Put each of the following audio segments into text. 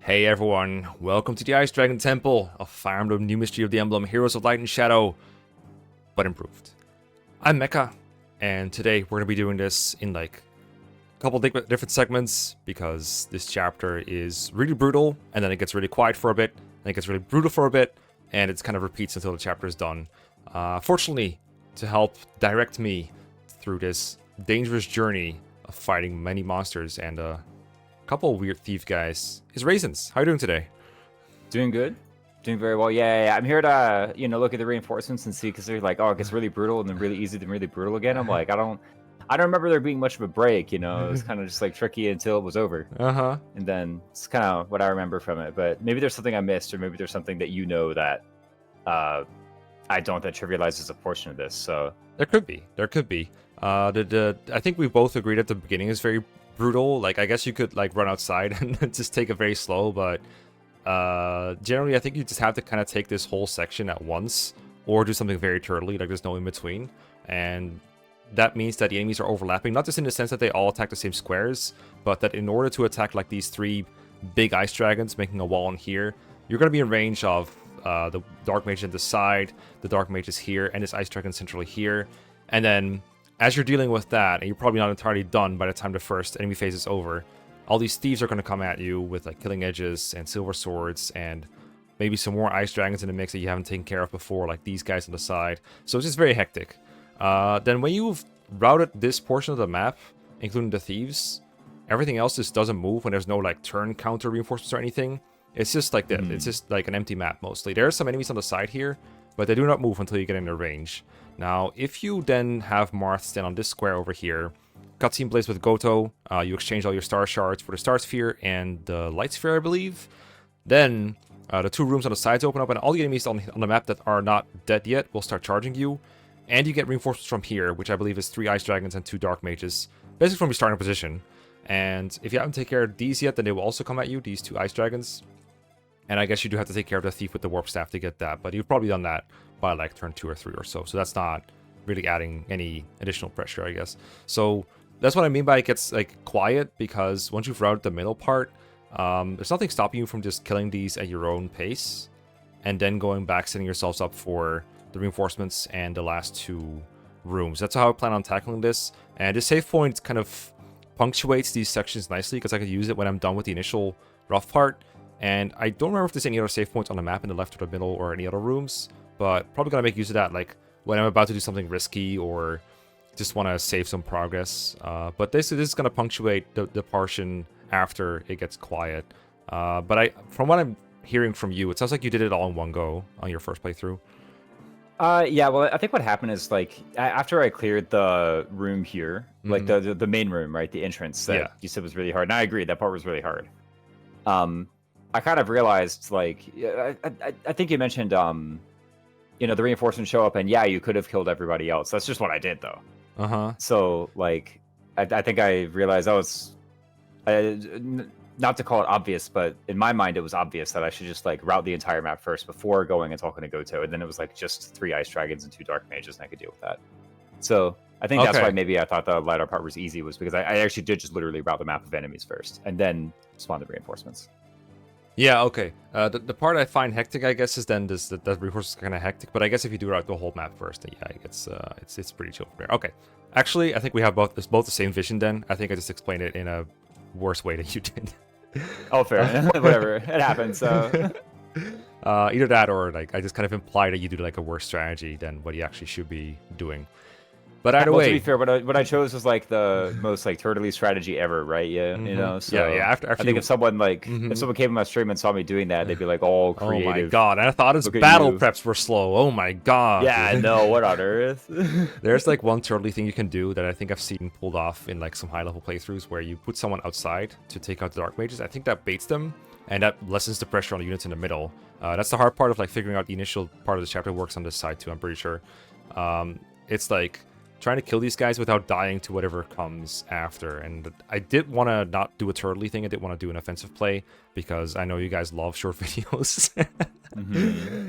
Hey everyone, welcome to the Ice Dragon Temple of Fire Emblem New Mystery of the Emblem Heroes of Light and Shadow, but improved. I'm Mecha, and today we're going to be doing this in like a couple different segments because this chapter is really brutal, and then it gets really quiet for a bit, then it gets really brutal for a bit, and it kind of repeats until the chapter is done. Fortunately, to help direct me through this dangerous journey of fighting many monsters and couple of weird thief guys is Raisins. How are you doing today? Doing good. Doing very well. Yeah. I'm here to, look at the reinforcements and see, because they're like, oh, it gets really brutal and then really easy, then really brutal again. I'm like, I don't remember there being much of a break, It was kind of just like tricky until it was over. And then it's kind of what I remember from it. But maybe there's something I missed, or maybe there's something that that I don't, that trivializes a portion of this. So There could be. I think we both agreed at the beginning is very brutal. Like, I guess you could like run outside and just take it very slow, but generally I think you just have to kind of take this whole section at once or do something very turtly, like there's no in between. And that means that the enemies are overlapping, not just in the sense that they all attack the same squares, but that in order to attack like these three big ice dragons making a wall in here, you're going to be in range of the dark mage on the side, the dark mage is here, and this ice dragon centrally here. And then as you're dealing with that, and you're probably not entirely done by the time the first enemy phase is over, all these thieves are going to come at you with like killing edges and silver swords and maybe some more ice dragons in the mix that you haven't taken care of before, like these guys on the side. So it's just very hectic. Then when you've routed this portion of the map, including the thieves, everything else just doesn't move when there's no like turn counter reinforcements or anything. It's just like that. It's just like an empty map mostly. There are some enemies on the side here, but they do not move until you get in their range. Now, if you then have Marth stand on this square over here, cutscene plays with Goto, you exchange all your star shards for the star sphere and the light sphere, I believe. Then the two rooms on the sides open up, and all the enemies on the map that are not dead yet will start charging you. And you get reinforcements from here, which I believe is 3 ice dragons and 2 dark mages, basically from your starting position. And if you haven't taken care of these yet, then they will also come at you, these 2 ice dragons. And I guess you do have to take care of the thief with the warp staff to get that, but you've probably done that by like turn 2 or 3 or so. So that's not really adding any additional pressure, I guess. So that's what I mean by it gets like quiet, because once you've routed the middle part, there's nothing stopping you from just killing these at your own pace and then going back, setting yourselves up for the reinforcements and the last 2 rooms. That's how I plan on tackling this. And this save point kind of punctuates these sections nicely, because I could use it when I'm done with the initial rough part. And I don't remember if there's any other save points on the map in the left or the middle or any other rooms, but probably gonna make use of that like when I'm about to do something risky or just want to save some progress. But this is gonna punctuate the portion after it gets quiet. But from what I'm hearing from you, it sounds like you did it all in one go on your first playthrough. Yeah, well, I think what happened is, like, after I cleared the room here, like the main room, right, the entrance that you said was really hard, and I agree, that part was really hard. I kind of realized, like, I think you mentioned, the reinforcements show up, and yeah, you could have killed everybody else. That's just what I did, though. So, like, I think I realized that was, not to call it obvious, but in my mind, it was obvious that I should just, like, route the entire map first before going and talking to Goto, and then it was, like, just 3 ice dragons and 2 dark mages, and I could deal with that. So I think that's why maybe I thought the latter part was easy, was because I actually did just literally route the map of enemies first, and then spawn the reinforcements. Yeah, okay. The part I find hectic, I guess, is then this the reinforcements is kind of hectic. But I guess if you do route the whole map first, then yeah, it's pretty chill from there. Okay, actually, I think we have both the same vision. Then I think I just explained it in a worse way than you did. Oh, fair. Whatever, it happens. So either that or like I just kind of implied that you do like a worse strategy than what you actually should be doing. But either way, to be fair, what I chose was like the most like turtley strategy ever, right? Yeah, So yeah. After I think if someone if someone came on my stream and saw me doing that, they'd be like, "Oh, creative." Oh my god! I thought his battle preps were slow. Oh my god! Yeah, I know. What on earth? There's like one turtley thing you can do that I think I've seen pulled off in like some high level playthroughs, where you put someone outside to take out the dark mages. I think that baits them, and that lessens the pressure on the units in the middle. That's the hard part of like figuring out the initial part of the chapter. Works on this side too, I'm pretty sure. It's like trying to kill these guys without dying to whatever comes after. And I did want to not do a turtley thing. I did want to do an offensive play because I know you guys love short videos.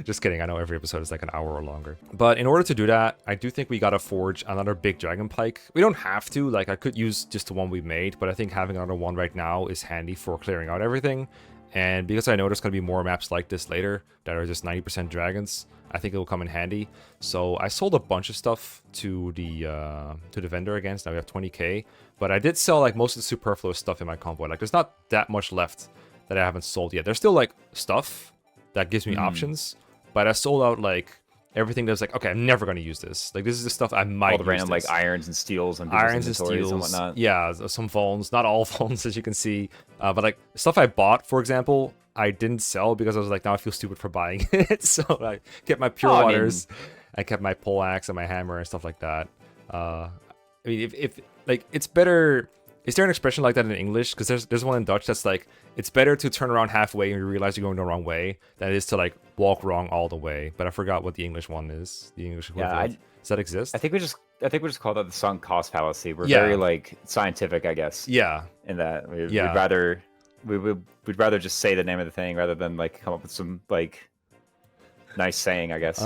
Just kidding. I know every episode is like an hour or longer. But in order to do that, I do think we gotta forge another big dragon pike. We don't have to. Like, I could use just the one we made, but I think having another one right now is handy for clearing out everything. And because I know there's going to be more maps like this later that are just 90% dragons, I think it will come in handy. So I sold a bunch of stuff to the vendor again. So now we have 20k. But I did sell like most of the superfluous stuff in my convoy. Like there's not that much left that I haven't sold yet. There's still like stuff that gives me options, but I sold out like everything that's like, okay, I'm never going to use this. Like this is the stuff I might use. All the random like irons and steels and steels and whatnot. Yeah, some phones, not all phones as you can see, but like stuff I bought, for example, I didn't sell because I was like, now I feel stupid for buying it. So I kept my pure waters, I kept my pole axe and my hammer and stuff like that. I mean, if like it's better. Is there an expression like that in English? Because there's one in Dutch that's like, it's better to turn around halfway and you realize you're going the wrong way than it is to like walk wrong all the way. But I forgot what the English one is. The English equivalent. Does that exist? I think we just call that the sunk cost fallacy. We're very like scientific, I guess. Yeah. In that we'd rather just say the name of the thing rather than like come up with some like nice saying, I guess.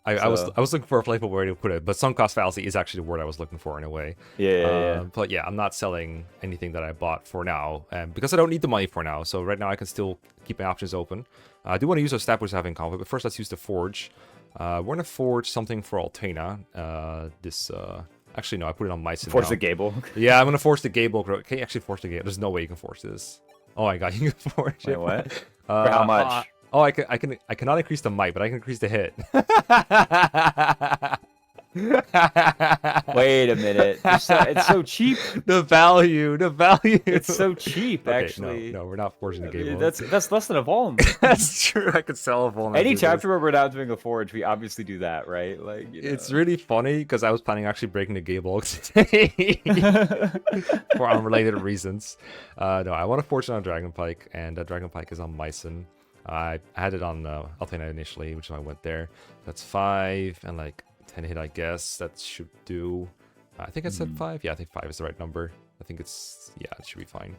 I was looking for a playful way to put it, but sunk cost fallacy is actually the word I was looking for in a way. Yeah. But yeah, I'm not selling anything that I bought for now, because I don't need the money for now. So right now I can still keep my options open. I do want to use those stat boosters I have in conflict, but first let's use the forge. We're gonna forge something for Altena. Actually no, I put it on mice. Forge the Gable. Yeah, I'm gonna forge the Gable. Can you actually forge the Gable? There's no way you can forge this. Oh my god, you can forge it. Wait, what? For how much? Oh, I cannot increase the might, but I can increase the hit. Wait a minute. It's so cheap. The value. It's so cheap, okay, actually. No, we're not forging the Gable. That's less than a vuln. That's true. I could sell a vuln. Any chapter where we're not doing a forge, we obviously do that, right? Like, it's really funny because I was planning actually breaking the Gable today for unrelated reasons. No, I want to forge it on Dragon Pike, and Dragon Pike is on Mycen. I had it on Altena initially, which is why I went there. That's 5 and like 10 hit, I guess. That should do. I think I said 5. Yeah, I think 5 is the right number. I think it's, yeah, it should be fine.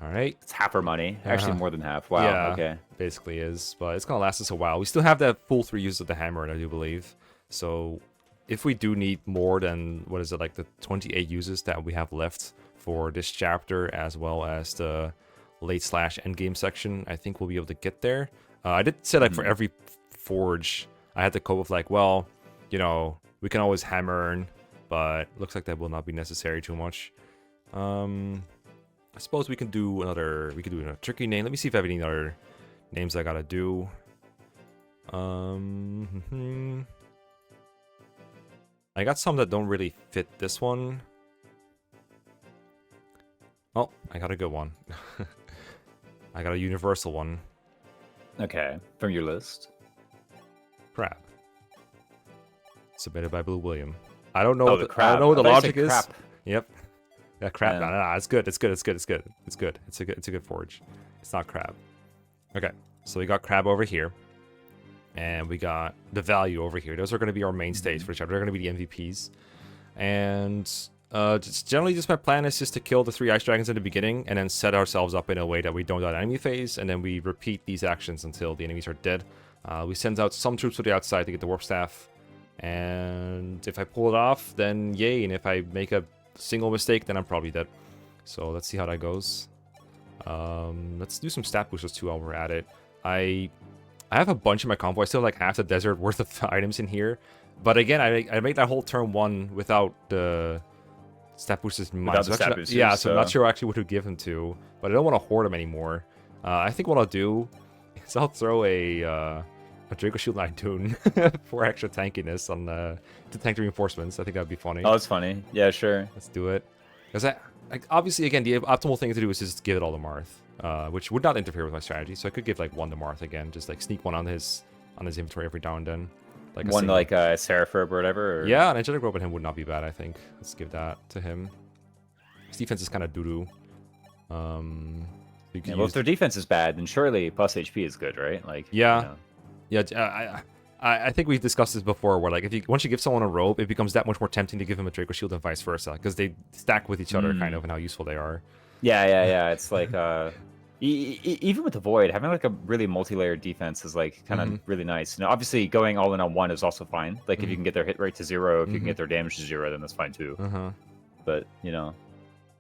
All right. It's half our money. Actually, more than half. Wow. Yeah, okay. Basically is, but it's going to last us a while. We still have that full 3 uses of the hammer, I do believe. So if we do need more than, what is it, like the 28 uses that we have left for this chapter, as well as the late/endgame section, I think we'll be able to get there. I did say like for every forge, I had to cope with like, well, you know, we can always hammer, but looks like that will not be necessary too much. I suppose we can do another tricky name. Let me see if I have any other names I gotta do. I got some that don't really fit this one. Oh, I got a good one. I got a universal one. Okay, from your list. Crab. Submitted by Blue William. I don't know. Oh, what the crab. I don't know what the logic is. Crap. Yep. Yeah, crab. Yeah. No, it's good. It's good. It's good. It's good. It's good. It's a good forge. It's not crab. Okay, so we got crab over here, and we got the value over here. Those are going to be our mainstays for the chapter. They're going to be the MVPs, and generally just my plan is just to kill the 3 ice dragons in the beginning and then set ourselves up in a way that we don't die enemy phase, and then we repeat these actions until the enemies are dead. We send out some troops to the outside to get the warp staff, and if I pull it off, then yay, and if I make a single mistake, then I'm probably dead. So let's see how that goes. Let's do some stat boosters too while we're at it. I have a bunch in my convoy. I still have like half the desert worth of items in here, but again, I made that whole turn 1 without the stat boosters in mind. So I'm not sure actually what to give him to, but I don't want to hoard them anymore. I think what I'll do is I'll throw a Draco Shield and DUHN for extra tankiness on to tank the reinforcements. I think that'd be funny. Oh, it's funny. Yeah, sure. Let's do it. Because obviously, again, the optimal thing to do is just give it all to Marth, which would not interfere with my strategy. So I could give like 1 to Marth again, just like sneak 1 on his inventory every now and then. Like one like a Seraphib or whatever? Or... Yeah, an Angelic Robe on him would not be bad, I think. Let's give that to him. His defense is kind of doo-doo. Well, if their defense is bad, then surely plus HP is good, right? Like, yeah. You know. Yeah, I think we've discussed this before, where like once you give someone a robe, it becomes that much more tempting to give him a Draco Shield and vice versa, because they stack with each other kind of, and how useful they are. Yeah. It's like even with the Void, having like a really multi-layered defense is like kind of really nice. Now, obviously, going all in on 1 is also fine. Like if you can get their hit rate to 0, if you can get their damage to 0, then that's fine too. But you know,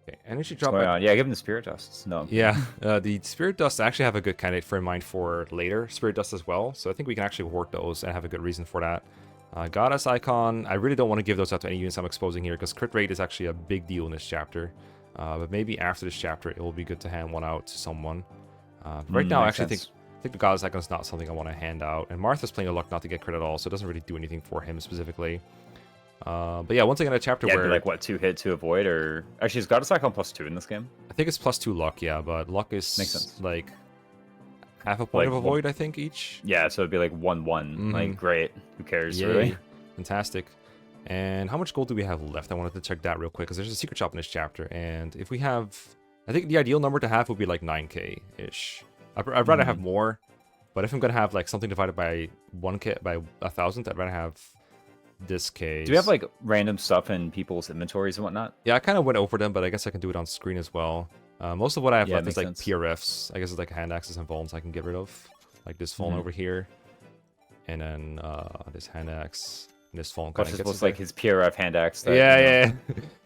Okay, energy drop. Yeah, give him the Spirit Dusts. No. Yeah, the Spirit Dust I actually have a good candidate for in mind for later. Spirit Dust as well. So I think we can actually work those and have a good reason for that. Goddess Icon. I really don't want to give those out to any units I'm exposing here because crit rate is actually a big deal in this chapter. But maybe after this chapter, it will be good to hand one out to someone. Right now, I actually think the Goddess Icon is not something I want to hand out. And Martha's playing the luck not to get crit at all, so it doesn't really do anything for him specifically. But yeah, once again, a chapter where... like, what, 2 hit to avoid, or... Actually, is Goddess Icon +2 in this game? I think it's +2 luck, yeah, but luck is, makes sense. Like, half a point of avoid, I think, each. Yeah, so it'd be like 1-1. Like, great. Who cares, really? Fantastic. And how much gold do we have left? I wanted to check that real quick, because there's a secret shop in this chapter, and if we have... I think the ideal number to have would be, like, 9k-ish. I'd rather have more, but if I'm going to have, like, something divided by 1k, by 1,000, I'd rather have... this case. Do we have like random stuff in people's inventories and whatnot? Yeah, I kind of went over them, but I guess I can do it on screen as well. Most of what I have left is like PRFs. I guess it's like hand axes and vulns I can get rid of. Like this vuln over here. And then this hand axe. And this vuln kind of gets like his PRF hand axe. Yeah.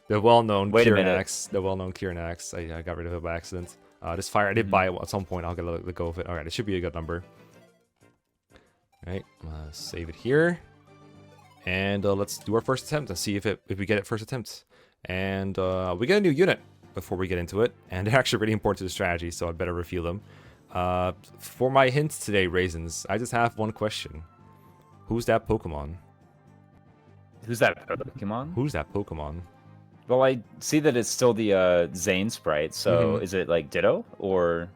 The well-known Kieran axe. The well-known Kieran axe. I got rid of it by accident. This fire, I did buy it at some point. I'll get a go of it. Alright, it should be a good number. Alright, save it here. And let's do our first attempt and see if we get it first attempt. And we get a new unit before we get into it. And they're actually really important to the strategy, so I'd better reveal them. For my hints today, Raisins, I just have one question. Who's that Pokemon? Who's that Pokemon? Who's that Pokemon? Well, I see that it's still the Xane sprite, so is it like Ditto, or...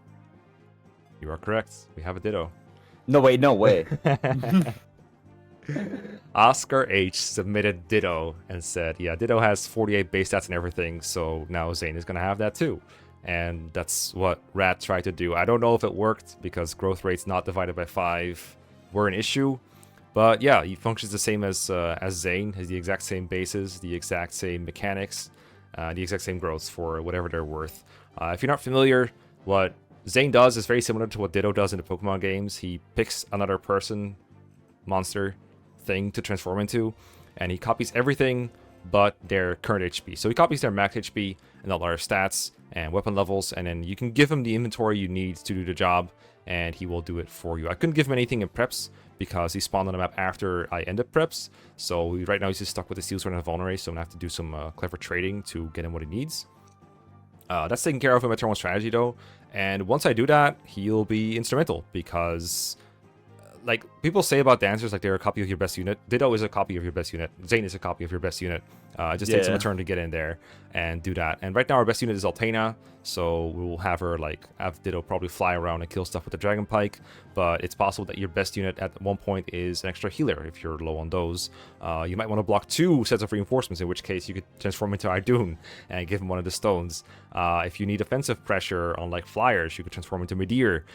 You are correct. We have a Ditto. No way. Oscar H submitted Ditto and said, yeah, Ditto has 48 base stats and everything, so now Xane is going to have that too. And that's what Radd tried to do. I don't know if it worked because growth rates not divided by 5 were an issue. But yeah, he functions the same as Xane, has the exact same bases, the exact same mechanics, the exact same growths for whatever they're worth. If you're not familiar, what Xane does is very similar to what Ditto does in the Pokemon games. He picks another person, monster, thing to transform into, and he copies everything but their current HP. So he copies their max HP and all their stats and weapon levels, and then you can give him the inventory you need to do the job, and he will do it for you. I couldn't give him anything in preps because he spawned on the map after I ended preps, so right now he's just stuck with the Steel Sword and the Vulnerary, so I'm gonna have to do some clever trading to get him what he needs. That's taken care of in my turn 1 strategy though, and once I do that, he'll be instrumental because like people say about dancers, like they're a copy of your best unit. Ditto is a copy of your best unit. Xane is a copy of your best unit. It just takes him a turn to get in there and do that. And right now our best unit is Altena, so we'll have her have Ditto probably fly around and kill stuff with the Dragon Pike. But it's possible that your best unit at one point is an extra healer if you're low on those. You might want to block 2 sets of reinforcements, in which case you could transform into Idun and give him one of the stones. If you need offensive pressure on like flyers, you could transform into Meteor.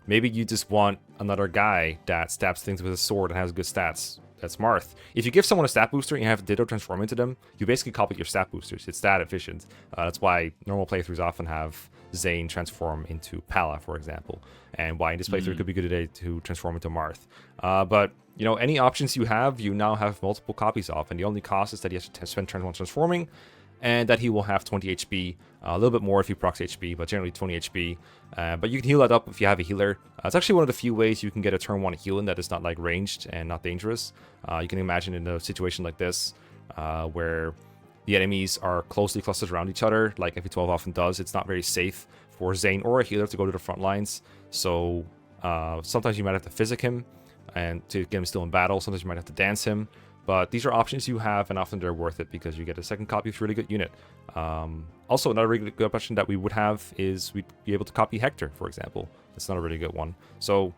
Maybe you just want another guy that stabs things with a sword and has good stats. That's Marth. If you give someone a stat booster and you have Ditto transform into them, you basically copy your stat boosters. It's that efficient. That's why normal playthroughs often have Xane transform into Pala, for example. And why in this playthrough it could be good today to transform into Marth. But, you know, any options you now have multiple copies of. And the only cost is that he has to spend turn 1 transforming, and that he will have 20 HP, a little bit more if he procs HP, but generally 20 HP. But you can heal that up if you have a healer. It's actually one of the few ways you can get a turn 1 heal in that is not like ranged and not dangerous. You can imagine in a situation like this, where the enemies are closely clustered around each other, like FE12 often does. It's not very safe for Xane or a healer to go to the front lines. So sometimes you might have to physic him and to get him still in battle. Sometimes you might have to dance him. But these are options you have, and often they're worth it because you get a second copy of a really good unit. Also, another really good option that we would have is we'd be able to copy Hector, for example. That's not a really good one. So,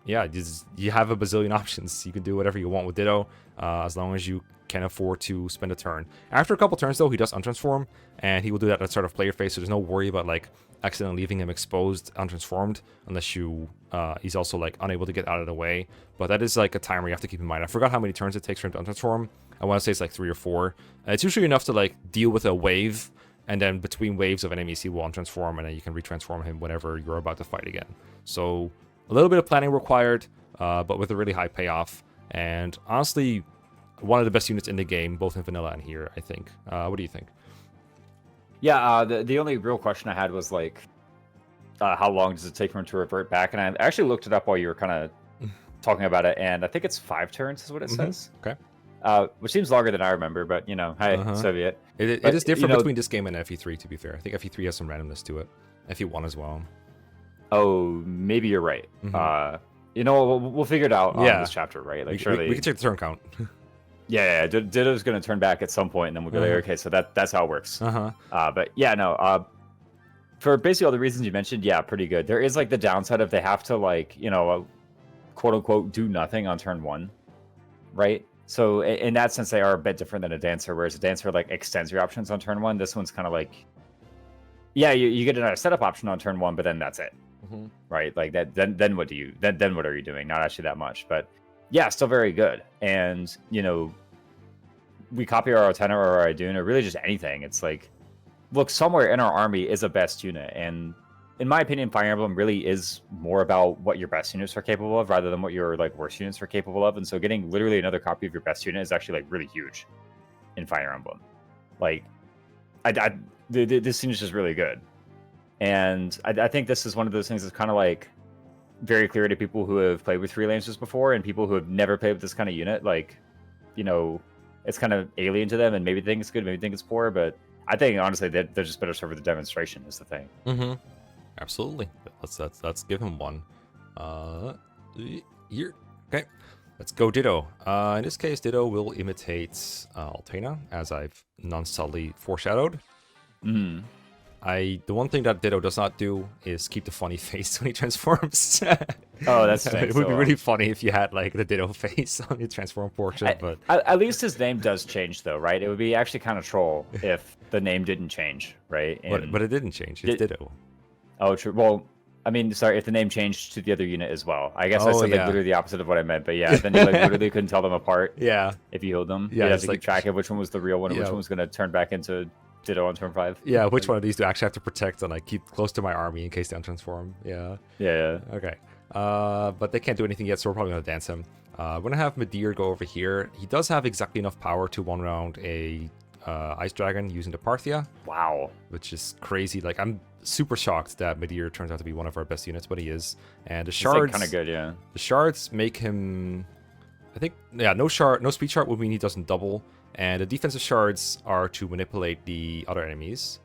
yeah, you have a bazillion options. You can do whatever you want with Ditto, as long as you can afford to spend a turn. After a couple turns, though, he does untransform, and he will do that at the start of player phase, so there's no worry about, like, accidentally leaving him exposed, untransformed, unless he's also, like, unable to get out of the way. But that is, like, a timer you have to keep in mind. I forgot how many turns it takes for him to untransform. I want to say it's, like, 3 or 4. It's usually enough to, like, deal with a wave, and then between waves of enemies, he will untransform, and then you can retransform him whenever you're about to fight again. So, a little bit of planning required, but with a really high payoff. And honestly, one of the best units in the game, both in vanilla and here, I think. What do you think? Yeah, the only real question I had was like, how long does it take for him to revert back? And I actually looked it up while you were kind of talking about it, and I think it's 5 turns is what it says. Okay. Which seems longer than I remember, but you know, hey, Soviet. It is different between this game and FE3, to be fair. I think FE3 has some randomness to it. FE1 as well. Oh, maybe you're right. You know, we'll figure it out on this chapter, right? Like, surely we can check the turn count. yeah. Ditto's going to turn back at some point, and then we'll be like, okay, so that's how it works. But yeah, no. For basically all the reasons you mentioned, yeah, pretty good. There is like the downside of they have to like, you know, quote unquote do nothing on turn 1, right? So in that sense, they are a bit different than a dancer, whereas a dancer like extends your options on turn 1. This one's kind of like, yeah, you get another setup option on turn 1, but then that's it, right? Like that. Then what do you? Then what are you doing? Not actually that much, but yeah, still very good. And you know, we copy our Otena or our DUHN or really just anything. It's like, look, somewhere in our army is a best unit, and in my opinion, Fire Emblem really is more about what your best units are capable of rather than what your like worst units are capable of. And so getting literally another copy of your best unit is actually like really huge in Fire Emblem. Like, this unit is just really good. And I think this is one of those things that's kind of like very clear to people who have played with freelancers before and people who have never played with this kind of unit. Like, you know, it's kind of alien to them and maybe think it's good, maybe think it's poor, but I think honestly they're just better served with the demonstration is the thing. Absolutely. Let's give him one. Here. Okay. Let's go Ditto. In this case, Ditto will imitate Altena, as I've non-subtly foreshadowed. The one thing that Ditto does not do is keep the funny face when he transforms. Oh, that's it would be really funny if you had like the Ditto face on your transform portrait. But at least his name does change, though, right? It would be actually kind of troll if the name didn't change, right? But it didn't change. It's Ditto. Oh, true. Well, I mean, sorry, if the name changed to the other unit as well. I guess I said like literally the opposite of what I meant, but yeah, then you like literally couldn't tell them apart. Yeah. If you healed them. Yeah, you have to keep track of which one was the real one and which one was going to turn back into Ditto on turn 5. Yeah, which one of these do I actually have to protect and like keep close to my army in case they untransform? Yeah. Yeah. Okay. But they can't do anything yet, so we're probably gonna dance him. We're gonna have Midir go over here. He does have exactly enough power to one round a Ice Dragon using the Parthia. Wow. Which is crazy. Like, I'm super shocked that Midir turns out to be one of our best units, but he is. And the shards, kind of good, yeah. The shards make him, I think, yeah, no speed shard would mean he doesn't double. And the defensive shards are to manipulate the other enemies.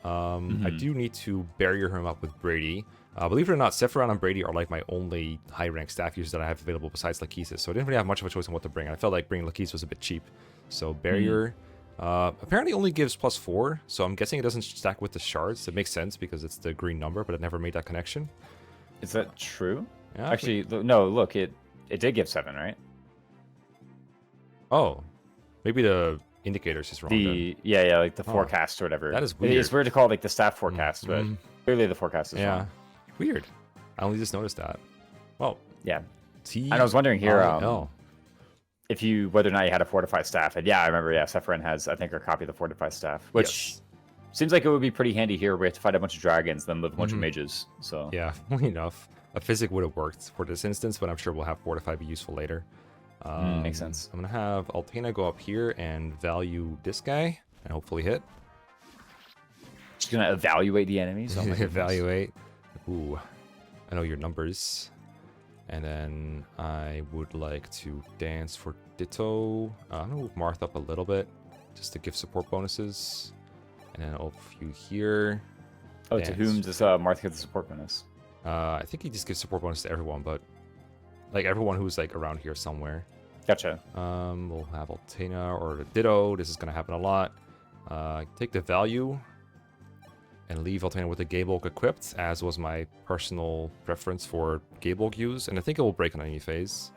I do need to barrier him up with Brady. Believe it or not, Sephiroth and Brady are like my only high-rank staff users that I have available besides Lachesis. So I didn't really have much of a choice on what to bring. I felt like bringing Lachesis was a bit cheap. So barrier apparently only gives +4. So I'm guessing it doesn't stack with the shards. It makes sense because it's the green number, but it never made that connection. Is that true? Yeah, actually, no. Look, it did give 7, right? Oh, maybe the indicator's just wrong. Yeah, like the forecast or whatever. That is weird. It's weird to call it like the staff forecast, but clearly the forecast is wrong. Weird. I only just noticed that. Well, yeah. And I was wondering here, if whether or not you had a fortified staff. And yeah, I remember. Yeah, Sephiroth has, I think, a copy of the fortified staff, which seems like it would be pretty handy here. We have to fight a bunch of dragons, then live a bunch of mages. So yeah, funny enough, a physic would have worked for this instance, but I'm sure we'll have fortified be useful later. Makes sense. I'm gonna have Altena go up here and value this guy and hopefully hit. She's gonna evaluate the enemies. Oh my evaluate. Ooh, I know your numbers. And then I would like to dance for Ditto. I'm gonna move Marth up a little bit just to give support bonuses. And then a few here. Oh, dance. To whom does Marth get the support bonus? I think he just gives support bonus to everyone, but like everyone who's like around here somewhere. Gotcha. We'll have Altena or the Ditto. This is gonna happen a lot. Take the value and leave Altena with the Bolg equipped, as was my personal preference for Bolg use, and I think it will break on any phase.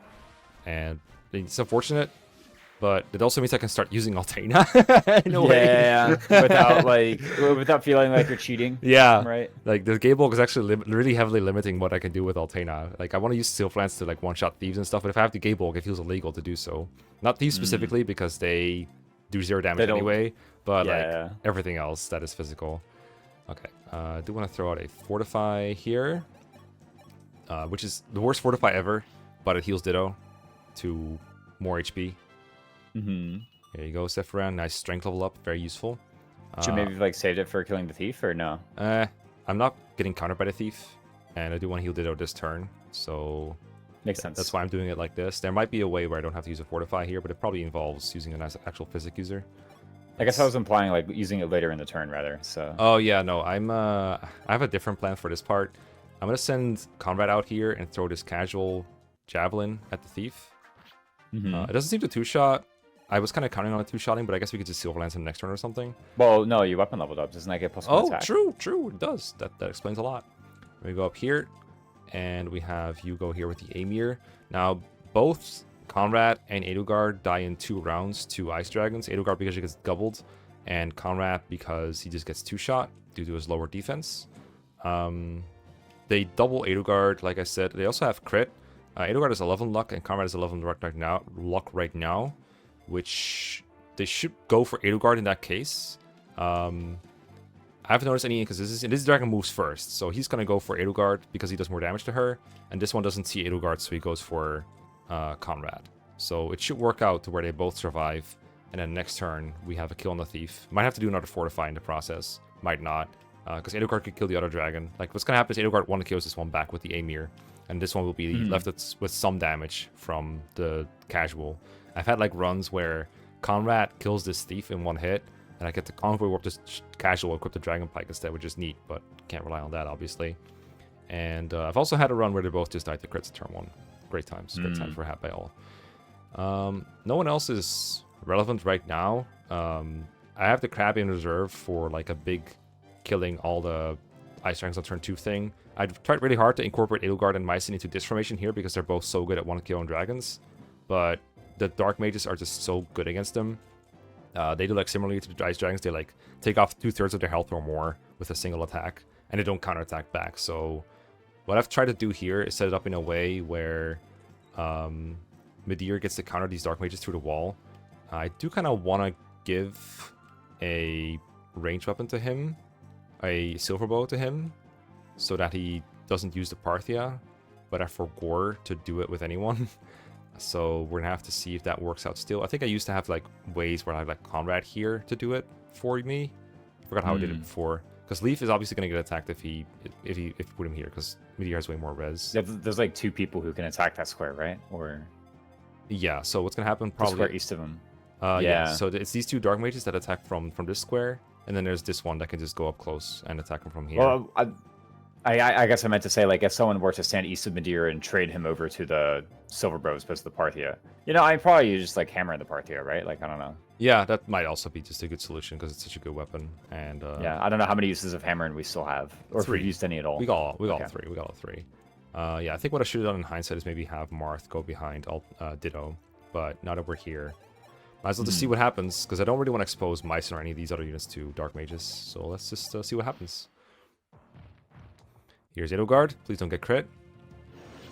And it's unfortunate, but it also means I can start using Altena in a way. Yeah, without feeling like you're cheating. Yeah, right. Like the Bolg is actually really heavily limiting what I can do with Altena. Like I want to use Sylphlans to like one-shot thieves and stuff, but if I have the Bolg, it feels illegal to do so. Not thieves specifically because they do 0 damage anyway, but like everything else that is physical. Okay, I do want to throw out a Fortify here, which is the worst Fortify ever, but it heals Ditto to more HP. Here you go, Sephiroth. Nice strength level up, very useful. Should maybe like saved it for killing the thief or no? I'm not getting countered by the thief, and I do want to heal Ditto this turn, so makes sense. That's why I'm doing it like this. There might be a way where I don't have to use a fortify here, but it probably involves using an actual physic user. I guess I was implying like using it later in the turn rather. So. Oh yeah, no, I have a different plan for this part. I'm gonna send Conrad out here and throw this casual javelin at the thief. It doesn't seem to two-shot. I was kind of counting on a two-shotting, but I guess we could just Silver Lance him next turn or something. Well, no, you weapon leveled up. Doesn't that get +1 attack? Oh, true, it does. That explains a lot. We go up here, and we have you go here with the Amir. Now, both Conrad and Edelgard die in 2 rounds to Ice Dragons. Edelgard because he gets doubled, and Conrad because he just gets two-shot due to his lower defense. They double Edelgard, like I said. They also have crit. Edelgard is 11 luck, and Conrad is 11 luck right now, which they should go for Edelgard in that case. I haven't noticed any inconsistencies. This dragon moves first, so he's going to go for Edelgard because he does more damage to her, and this one doesn't see Edelgard, so he goes for Conrad. So it should work out to where they both survive, and then next turn we have a kill on the thief. Might have to do another fortify in the process, might not, because Edelgard could kill the other dragon. Like, what's going to happen is Edelgard one kills this one back with the Amir, and this one will be left with some damage from the casual. I've had like runs where Conrad kills this thief in one hit, and I get to Convoy Warp this casual, equip the Dragon Pike instead, which is neat, but can't rely on that, obviously. And I've also had a run where they both just died to crits turn 1. Great times. Great times for Hat by all. No one else is relevant right now. I have the Crab in reserve for like a big killing all the Ice Dragons on turn 2 thing. I've tried really hard to incorporate Edelgard and Mycen into this formation here because they're both so good at one kill on dragons, but the Dark Mages are just so good against them. They do like similarly to the Ice Dragons, they like take off 2/3 of their health or more with a single attack, and they don't counterattack back. So what I've tried to do here is set it up in a way where Midir gets to counter these Dark Mages through the wall. I do kind of want to give a ranged weapon to him, a silver bow to him, so that he doesn't use the Parthia, but I forgot to do it with anyone. So we're gonna have to see if that works out still. I think I used to have like ways where I have like Conrad here to do it for me. I forgot how I did it before. Because Leaf is obviously gonna get attacked if you put him here, because Meteor has way more res. There's like 2 people who can attack that square, right? Or yeah. So what's gonna happen? Probably the square east of him. Yeah. So it's these 2 Dark Mages that attack from this square, and then there's this one that can just go up close and attack him from here. Well, I guess I meant to say, like, if someone were to stand east of Midir and trade him over to the Silver Bow as opposed to the Parthia, I'd probably just like hammer the Parthia, right? Like, I don't know. Yeah, that might also be just a good solution because it's such a good weapon. And yeah, I don't know how many uses of hammering we still have, or 3. If we used any at all. We got all 3. We got all 3. Yeah, I think what I should have done in hindsight is maybe have Marth go behind Ditto, but now that we're here, might as well just see what happens, because I don't really want to expose Mycen or any of these other units to Dark Mages. So let's just see what happens. Here's Edelgard. Please don't get crit.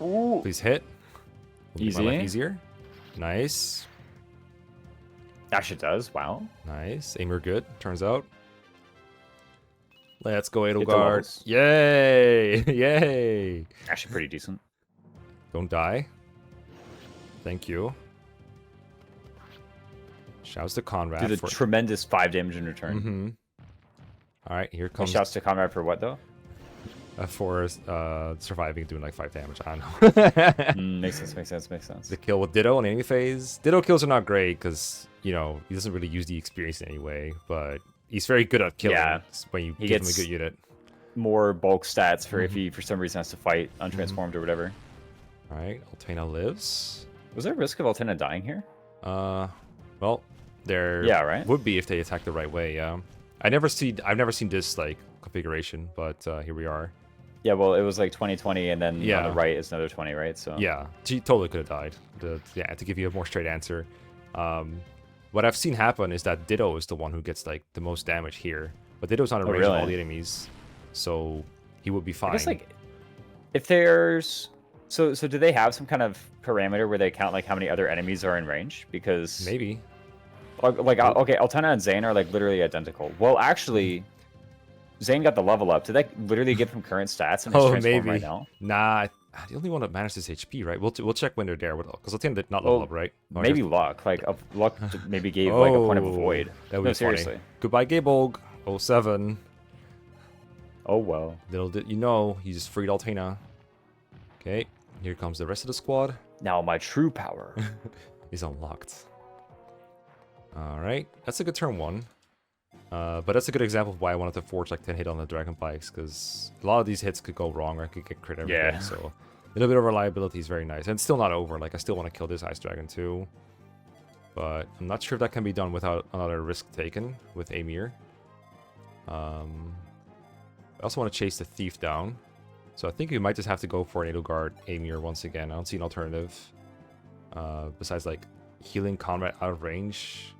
Ooh. Please hit. Easy. My life easier. Nice. Actually does. Wow. Nice. Amir good, turns out. Let's go, Edelgard. Yay! Yay! Actually pretty decent. Don't die. Thank you. Shouts to Conrad. Do the tremendous 5 damage in return. Alright, here comes... Shouts to Conrad for what, though? For surviving and doing like 5 damage. I don't know. Makes sense. The kill with Ditto in enemy phase. Ditto kills are not great because, he doesn't really use the experience in any way, but he's very good at killing when you give him a good unit. More bulk stats for if he, for some reason, has to fight untransformed or whatever. Alright, Altena lives. Was there a risk of Altena dying here? Well, there right? would be if they attack the right way, yeah. I've never seen this, like, configuration, but here we are. Yeah, well, it was like 2020, and then on the right is another 20, right? So yeah, she totally could have died. To give you a more straight answer, what I've seen happen is that Ditto is the one who gets like the most damage here, but Ditto's not in range of all the enemies, so he would be fine. I guess like if there's so do they have some kind of parameter where they count like how many other enemies are in range? Because maybe like okay, Altena and Xane are like literally identical. Well, actually. Xane got the level up. Did that literally give him current stats in his transform right now? Nah, The only one that manages HP, right? We'll check when they're there, because Altena did not level up, right? Oh, Maybe luck. Like luck maybe gave like a point of a void. That would No, be seriously. funny. Goodbye, Bolg. 07. Oh well. Little did you know, he just freed Altena. Okay, here comes the rest of the squad. Now my true power is unlocked. All right, that's a good turn 1. But that's a good example of why I wanted to forge like 10 hit on the dragon pikes, because a lot of these hits could go wrong, or I could get crit everything. Yeah. So a little bit of reliability is very nice, and it's still not over. Like I still want to kill this ice dragon too, but I'm not sure if that can be done without another risk taken with Amir. I also want to chase the thief down, so I think we might just have to go for an Edelgard Amir once again. I don't see an alternative besides like healing Conrad out of range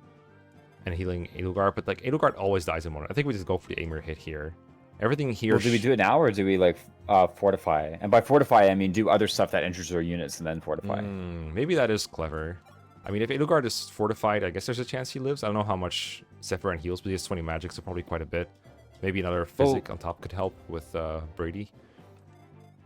and healing Edelgard, but like Edelgard always dies in one. I think we just go for the Amir hit here. Everything here. Well, do we do it now, or do we like fortify? And by fortify, I mean do other stuff that injures our units and then fortify. Maybe that is clever. I mean, if Edelgard is fortified, I guess there's a chance he lives. I don't know how much Zephyrin heals, but he has 20 magic, so probably quite a bit. Maybe another physic on top could help with Brady.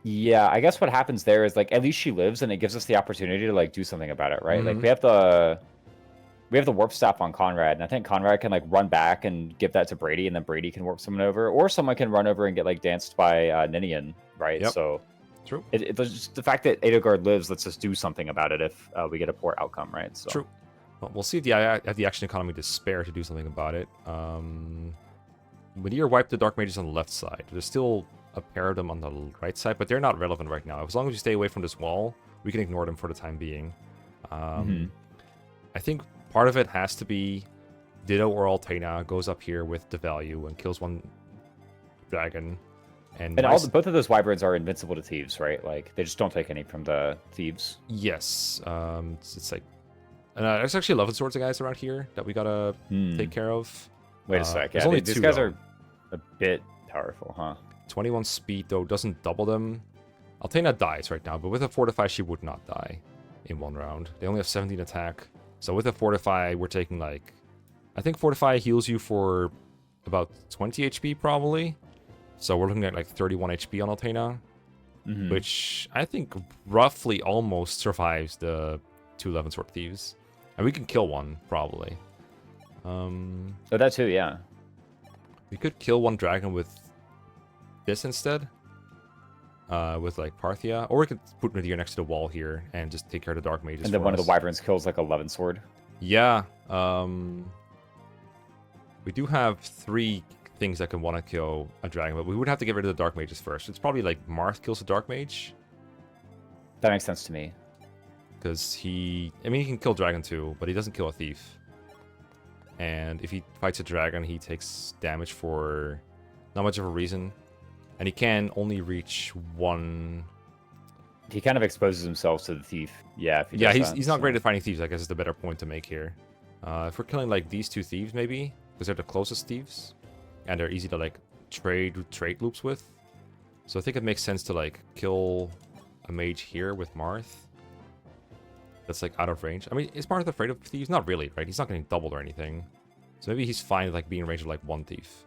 Yeah, I guess what happens there is like at least she lives, and it gives us the opportunity to like do something about it, right? Like we have the warp staff on Conrad, and I think Conrad can like run back and give that to Brady, and then Brady can warp someone over, or someone can run over and get like danced by Ninian, right? Yep. So true. It's just the fact that Edelgard lives lets us do something about it if we get a poor outcome, right? So. True. Well, we'll see if the action economy to spare to do something about it. Meteor wiped the Dark Mages on the left side. There's still a pair of them on the right side, but they're not relevant right now. As long as we stay away from this wall, we can ignore them for the time being. I think part of it has to be Ditto or Altena goes up here with the value and kills one dragon. And both of those wyverns are invincible to thieves, right? Like they just don't take any from the thieves. Yes. It's like there's actually 11 swords of guys around here that we gotta take care of. Wait a sec. There's Yeah, only these two, guys though. are a bit powerful, huh? 21 speed, though, doesn't double them. Altena dies right now, but with a Fortify, she would not die in one round. They only have 17 attack. So with a Fortify, we're taking, like... I think Fortify heals you for about 20 HP, probably. So we're looking at, like, 31 HP on Altena. Which I think roughly almost survives the 2 11 Sword Thieves. And we can kill one, probably. Oh, that too, yeah. We could kill one dragon with this instead. With like Parthia. Or we could put Meteor next to the wall here and just take care of the Dark Mages. And then one of the wyverns kills like 11 sword. Yeah. We do have 3 things that can want to kill a dragon, but we would have to get rid of the Dark Mages first. It's probably like Marth kills a Dark Mage. That makes sense to me. Because he can kill dragon too, but he doesn't kill a thief. And if he fights a dragon, he takes damage for not much of a reason. And he can only reach one... He kind of exposes himself to the thief. Yeah, if he does that, he's not great at fighting thieves, I guess is the better point to make here. If we're killing like these 2 thieves maybe, because they're the closest thieves. And they're easy to like trade loops with. So I think it makes sense to like kill a mage here with Marth. That's like out of range. I mean, is Marth afraid of thieves? Not really, right? He's not getting doubled or anything. So maybe he's fine with like being in range of like one thief.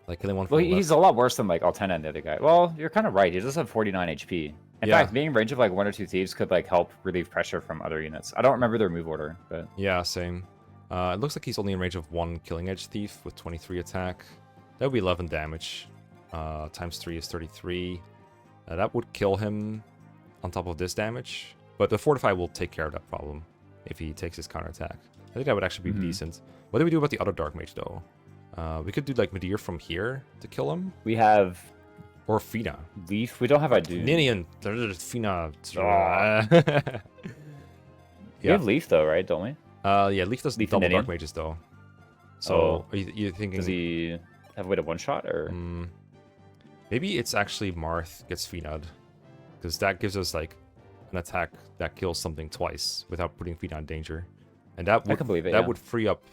Like killing one from the he's a lot worse than like Altena and the other guy. Well, you're kind of right. He does have 49 HP. In fact, being in range of like 1 or 2 thieves could like help relieve pressure from other units. I don't remember their move order, but... Yeah, same. It looks like he's only in range of 1 Killing Edge Thief with 23 attack. That would be 11 damage. Times 3 is 33. That would kill him on top of this damage. But the Fortify will take care of that problem if he takes his counterattack. I think that would actually be decent. What do we do about the other Dark Mage, though? We could do, like, Meteor from here to kill him. We have... Or Fina. Leaf? We don't have a dude. Ninian. Fina. We have Leaf, though, right? Don't we? Yeah, Leaf doesn't double Dark Mages, though. So, are you thinking... Does he have a way to one-shot, or...? Maybe it's actually Marth gets Fina'd. Because that gives us, like, an attack that kills something twice without putting Fina in danger. And that would, I can believe it, would free up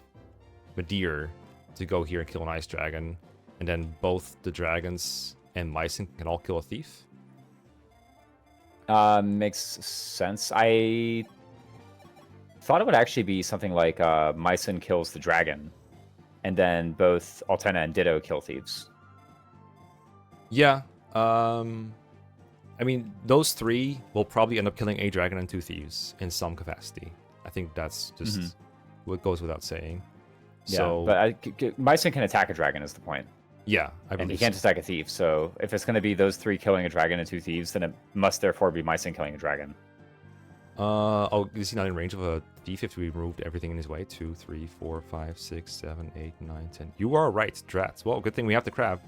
Meteor to go here and kill an Ice Dragon. And then both the dragons and Mycen can all kill a thief. Makes sense. I thought it would actually be something like Mycen kills the dragon, and then both Altena and Ditto kill thieves. Yeah. I mean, those 3 will probably end up killing a dragon and 2 thieves in some capacity. I think that's just what goes without saying. Yeah, So, but Mycen can attack a dragon is the point. yeah, I And he believe can't attack a thief, so if it's going to be those 3 killing a dragon and 2 thieves, then it must therefore be Mycen killing a dragon. Oh, is he not in range of a thief if we removed everything in his way? 2, 3, 4, 5, 6, 7, 8, 9, 10. You are right, Drats. Well, good thing we have the crab.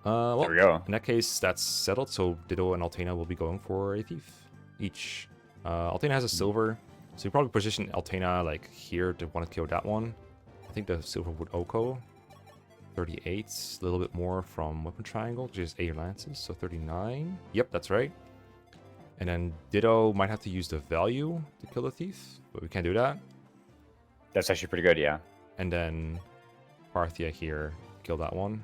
Well, There we go. in that case, that's settled. So Ditto and Altena will be going for a thief each. Altena has a silver, so you probably position Altena like here to want to kill that one. I think the silver would Oko. 38, a little bit more from Weapon Triangle, just 8 lances, so 39. Yep, that's right. And then Ditto might have to use the value to kill the thief, but we can't do that. That's actually pretty good, yeah. And then Parthia here, kill that one.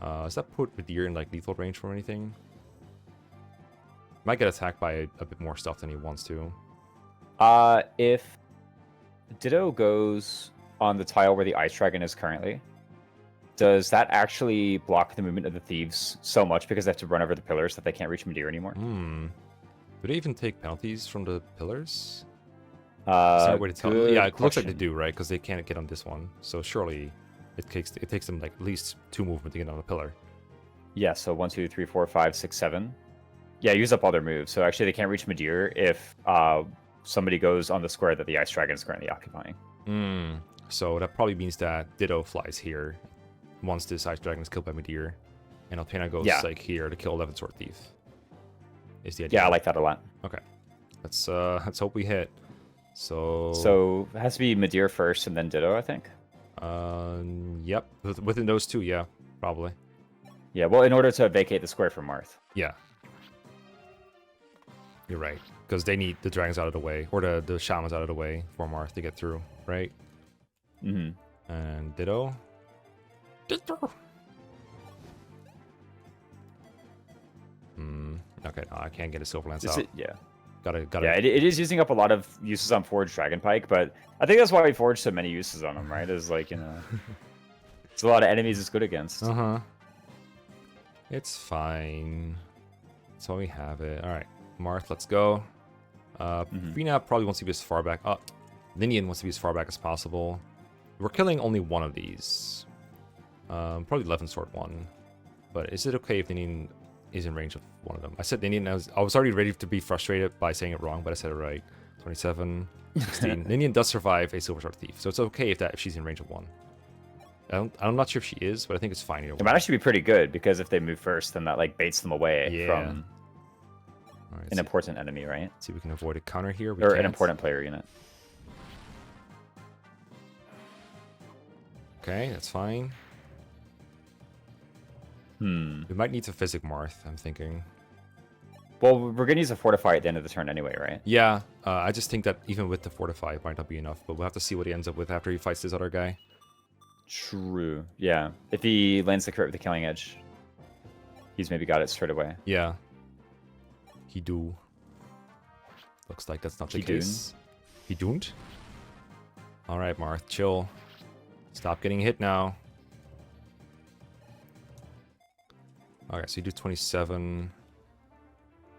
Does that put Vidir in like lethal range or anything? Might get attacked by a bit more stuff than he wants to. If Ditto goes on the tile where the Ice Dragon is currently, does that actually block the movement of the thieves so much because they have to run over the pillars that they can't reach Midir anymore? Do they even take penalties from the pillars? Good Yeah, it looks like they question. do, right? Because they can't get on this one. So surely it takes them like at least 2 movement to get on the pillar. Yeah, so 1, 2, 3, 4, 5, 6, 7. Yeah, use up all their moves. So actually they can't reach Midir if somebody goes on the square that the Ice Dragon is currently occupying. So that probably means that Ditto flies here once this Ice Dragon is killed by Midir. And Altena goes like here to kill 11 Sword Thief. Is the idea. Yeah, I like that a lot. Okay. Let's hope we hit. So it has to be Midir first and then Ditto, I think. Yep. Within those 2, yeah, probably. Yeah, well, in order to vacate the square from Marth. Yeah. You're right. Because they need the dragons out of the way, or the shamans out of the way for Marth to get through, right? Mm-hmm. And Ditto. Ditto! Okay, no, I can't get a silver lance out. Yeah. Gotta. Yeah, it is using up a lot of uses on Forged Dragon Pike, but I think that's why we forged so many uses on them, right? Is like, it's a lot of enemies it's good against. It's fine. That's why we have it. All right, Marth, let's go. Fina probably wants to be as far back. Ninian wants to be as far back as possible. We're killing only one of these. Probably 11 sword one. But is it okay if Ninian is in range of one of them? I said Ninian. I was already ready to be frustrated by saying it wrong, but I said it right. 27, 16. Ninian does survive a Silver Sword Thief, so it's okay if she's in range of 1. I'm not sure if she is, but I think it's fine. It might actually be pretty good because if they move first, then that like baits them away from an important enemy, right? See if we can avoid a counter here. Or an important player unit. Okay, that's fine. We might need to physic Marth, I'm thinking. Well, we're going to use a Fortify at the end of the turn anyway, right? Yeah, I just think that even with the Fortify, it might not be enough, but we'll have to see what he ends up with after he fights this other guy. True. Yeah. If he lands the crit with the Killing Edge, he's maybe got it straight away. Yeah. He do. Looks like that's not the case. He don't? Alright, Marth, chill. Stop getting hit now. Okay, so you do 27.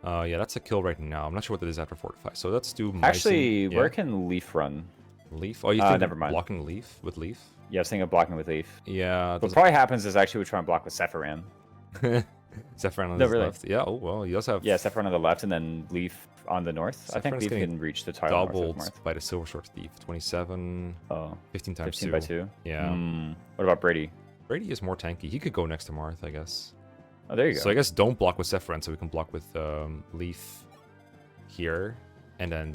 Yeah, that's a kill right now. I'm not sure what that is after Fortify. So let's do Mycen. Actually, where can Leaf run? Leaf? Oh, you think never mind. Blocking Leaf with Leaf? Yeah, I was thinking of blocking with Leaf. Yeah. What probably happens is actually we try and block with Sephiran. Sephiran on the left. Yeah, oh, well, he does have... Yeah, Sephiran on the left and then Leaf on the north. Sephiran's I think Leaf can reach the tile doubled north of Marth. by the Silver Sword Thief. 27. Oh. 15 times 15 2. by 2? Yeah. What about Brady? Brady is more tanky. He could go next to Marth, I guess. Oh, there you go. So I guess don't block with Sephiran, so we can block with Leaf here, and then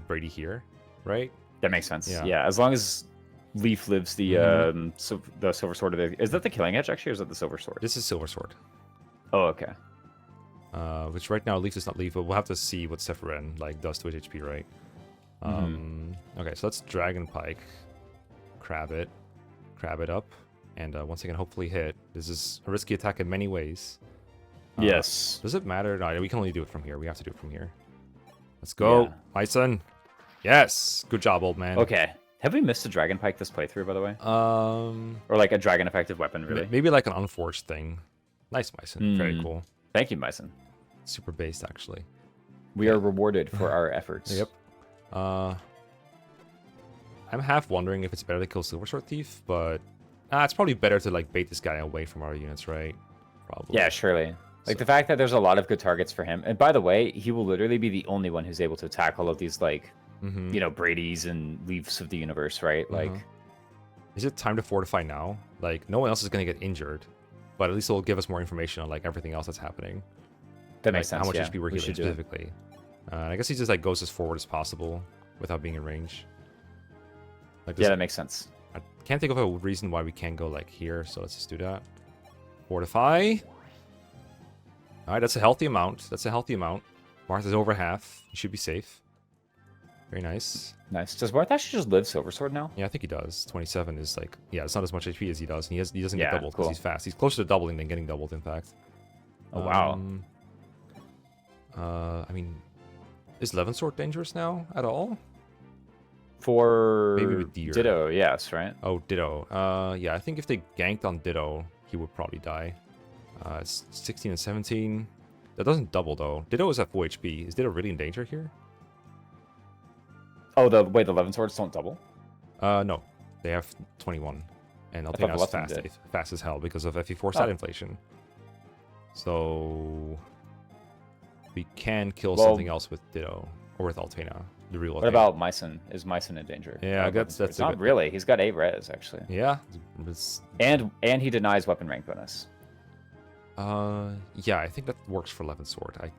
Brady here, right? That makes sense. Yeah, as long as Leaf lives the Silver Sword. Is that the Killing Edge, actually, or is that the Silver Sword? This is Silver Sword. Oh, okay. Which right now Leaf is not Leaf, but we'll have to see what Sephiran does to his HP, right? Okay, so let's Dragon Pike, crab it up, and once again, hopefully hit. This is a risky attack in many ways. Yes. Does it matter? No, we can only do it from here. We have to do it from here. Let's go, my son. Yes, good job, old man. Okay. Have we missed a Dragon Pike this playthrough, by the way? Or like a dragon effective weapon, really? Maybe like an unforged thing. Nice, Mycen. Very cool. Thank you, Mycen. super based, actually. We are rewarded for our efforts. Yep. I'm half wondering if it's better to kill Silver Sword Thief, but it's probably better to like bait this guy away from our units, right? Probably. Yeah, surely. Like the fact that there's a lot of good targets for him, and by the way, he will literally be the only one who's able to attack all of these like, you know, Brady's and Leaves of the Universe, right? Like, is it time to fortify now? Like, no one else is gonna get injured, but at least it'll give us more information on like everything else that's happening. That like, makes sense. How much yeah. HP we're healing specifically. And I guess he just like goes as forward as possible without being in range. Like this, yeah, that makes sense. I can't think of a reason why we can't go like here, so let's just do that. Fortify. All right, that's a healthy amount. That's a healthy amount. Martha's over half. He should be safe. Very nice. Nice. Does Martha actually just live Silver Sword now? Yeah, I think he does. 27 is like, yeah, it's not as much HP as he does. And he doesn't get doubled because cool. he's fast. He's closer to doubling than getting doubled, in fact. Oh, wow. I mean, is Levin Sword dangerous now at all? For maybe with Deer. Ditto, yes, right? Oh, Ditto. Yeah, I think if they ganked on Ditto, he would probably die. It's 16 and 17. That doesn't double, though. Ditto is at full HP. Is Ditto really in danger here? Oh, the 11 swords don't double? No. They have 21. And Altena's fast as hell because of FE4 stat inflation. So we can kill something else with Ditto or with Altena. The real. What about Mycen? Is Mycen in danger? Yeah, I guess that's not really. He's got 8 res actually. Yeah. And he denies weapon rank bonus. Yeah, I think that works for 11 sword. I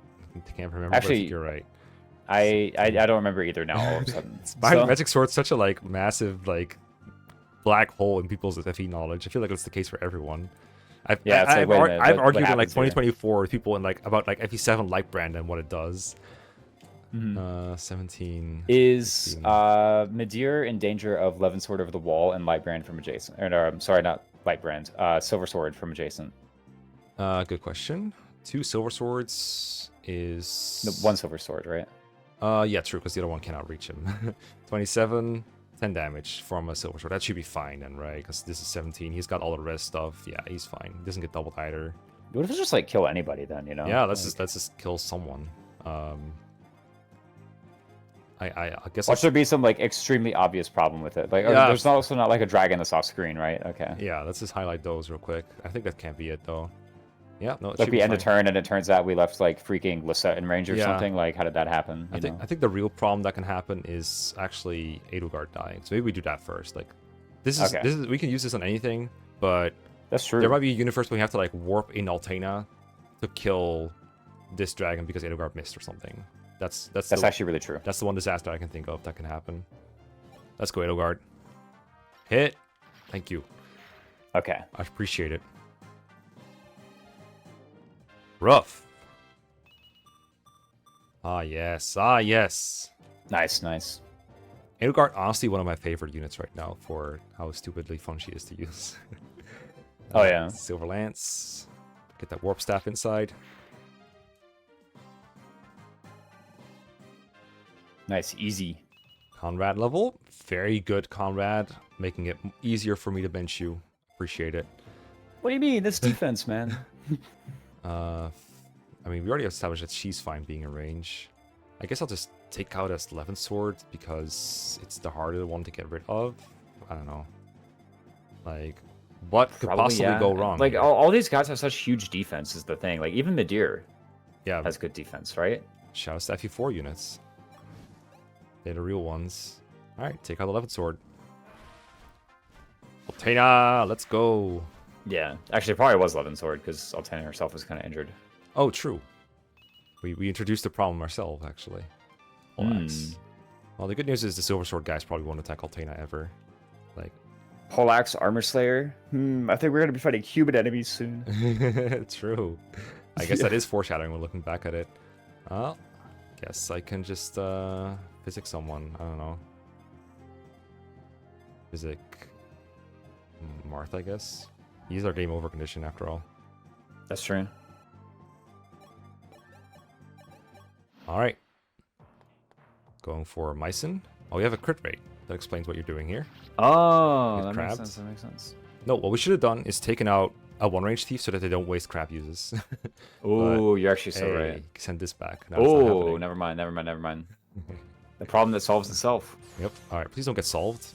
can't remember. Actually, but I think you're right. I don't remember either now. All of a sudden, Magic Sword's such a like massive like black hole in people's FE knowledge. I feel like it's the case for everyone. I've argued in like 2024 with people in like about like FE7 Lightbrand and what it does. 17 is Midir in danger of Levin Sword over the wall and Lightbrand from adjacent? Or no, I'm sorry, not Lightbrand. Silver Sword from adjacent. Good question. 2 silver swords is No, 1 silver sword, right? Yeah, true, because the other one cannot reach him. 27, 10 damage from a silver sword. That should be fine then, right? Because this is 17. He's got all the rest stuff. Yeah, he's fine. He doesn't get doubled either. What if it's just like kill anybody then? You know? Yeah, let's just kill someone. I guess. Watch there be some like extremely obvious problem with it. Like, there's also not like a dragon that's off screen, right? Okay. Yeah, let's just highlight those real quick. I think that can't be it though. Yeah, no. Like we end a turn and it turns out we left like freaking Lisette in range or something. Like, how did that happen? I think the real problem that can happen is actually Edelgard dying. So maybe we do that first. Like, this is we can use this on anything, but that's true. There might be a universe where we have to like warp in Altena to kill this dragon because Edelgard missed or something. That's actually really true. That's the one disaster I can think of that can happen. Let's go, Edelgard. Hit. Thank you. Okay. I appreciate it. Rough. Ah, yes. Ah, yes. Nice, nice. Edelgard, honestly, one of my favorite units right now for how stupidly fun she is to use. Oh, yeah. Silver Lance. Get that Warp Staff inside. Nice, easy. Conrad level. Very good, Conrad. Making it easier for me to bench you. Appreciate it. What do you mean? That's defense, man. I mean, we already established that she's fine being in range. I guess I'll just take out as 11 sword because it's the harder one to get rid of. I don't know. Like, what could possibly go wrong? Like, all these guys have such huge defense is the thing. Like, even Midir has good defense, right? Shout out to FE4 units. They're the real ones. Alright, take out the 11 sword. Altena, let's go. Yeah, actually, it probably was 11 sword because Altena herself was kind of injured. Oh, true. We introduced the problem ourselves, actually. Poleaxe. Well, the good news is the silver sword guys probably won't attack Altena ever. Like, Poleaxe, Armor Slayer. I think we're gonna be fighting human enemies soon. True. I guess that is foreshadowing when looking back at it. Well, guess I can just physic someone. I don't know. Physic Marth, I guess. He's our game over condition after all. That's true. Alright. Going for Mycen. Oh, you have a crit rate. That explains what you're doing here. Oh, that makes sense. That makes sense. No, what we should have done is taken out a 1-range thief so that they don't waste crap uses. Oh, you're actually so Hey, right. send this back. No, it's not Oh, happening. never mind, never mind, never mind. The problem that solves itself. Yep. All right, please don't get solved.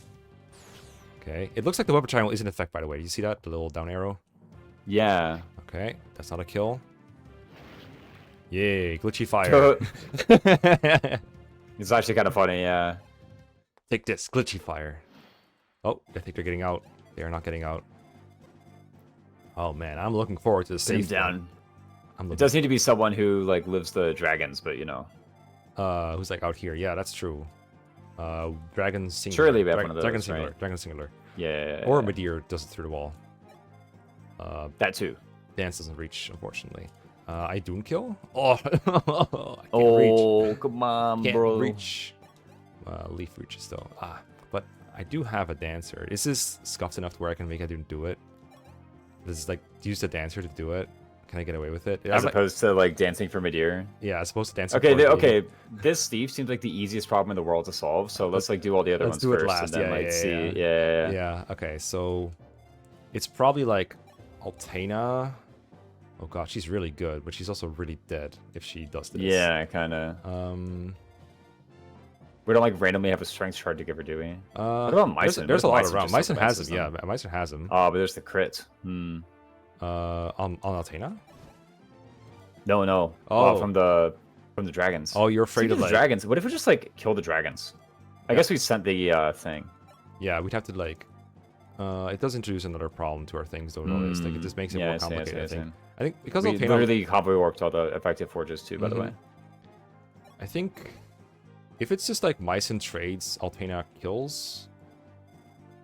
Okay. It looks like the weapon triangle is in effect, by the way. Do you see that? The little down arrow? Yeah. Okay, that's not a kill. Yay, glitchy fire. It's actually kind of funny, yeah. Take this, glitchy fire. Oh, I think they're getting out. They are not getting out. Oh man, I'm looking forward to the Save safe down. I'm It looking, does need to be someone who like lives the dragons, but you know. who's like out here? Yeah, that's true. Dragon singular. Surely we have one of those, Dragon singular. right? Dragon singular. Yeah. Or Meteor does it through the wall. that too. Dance doesn't reach, unfortunately. I DUHN kill? Oh, I can't reach. Come on, Can't bro. reach. Leaf reaches though. But I do have a dancer. Is this scuffed enough to where I can make a dude do it? This is like use the dancer to do it. Can I get away with it? As opposed to like dancing for Meteor. Yeah, as opposed to dancing. Okay, for okay. This thief seems like the easiest problem in the world to solve. So let's like do all the other ones do it first, last. and then Yeah, like yeah, see. yeah. Yeah. Yeah. Okay, so it's probably like Altena. Oh god, she's really good, but she's also really dead if she does this. Yeah, kind of. We don't like randomly have a strength shard to give her, do we? What about Myson? There's a lot Myson around. just Myson has advances him. them? Yeah, Myson has him. Oh, but there's the crit. On Altena? No. Oh. From the dragons. Oh, you're afraid Speaking of the like... dragons. What if we just like kill the dragons? I guess we sent the thing. Yeah, we'd have to like... it does introduce another problem to our things, though. Notice. Like, it just makes it more complicated, I think. I think because we Altena... literally combo worked all the effective forges too, by the way. I think if it's just like Myson trades, Altena kills,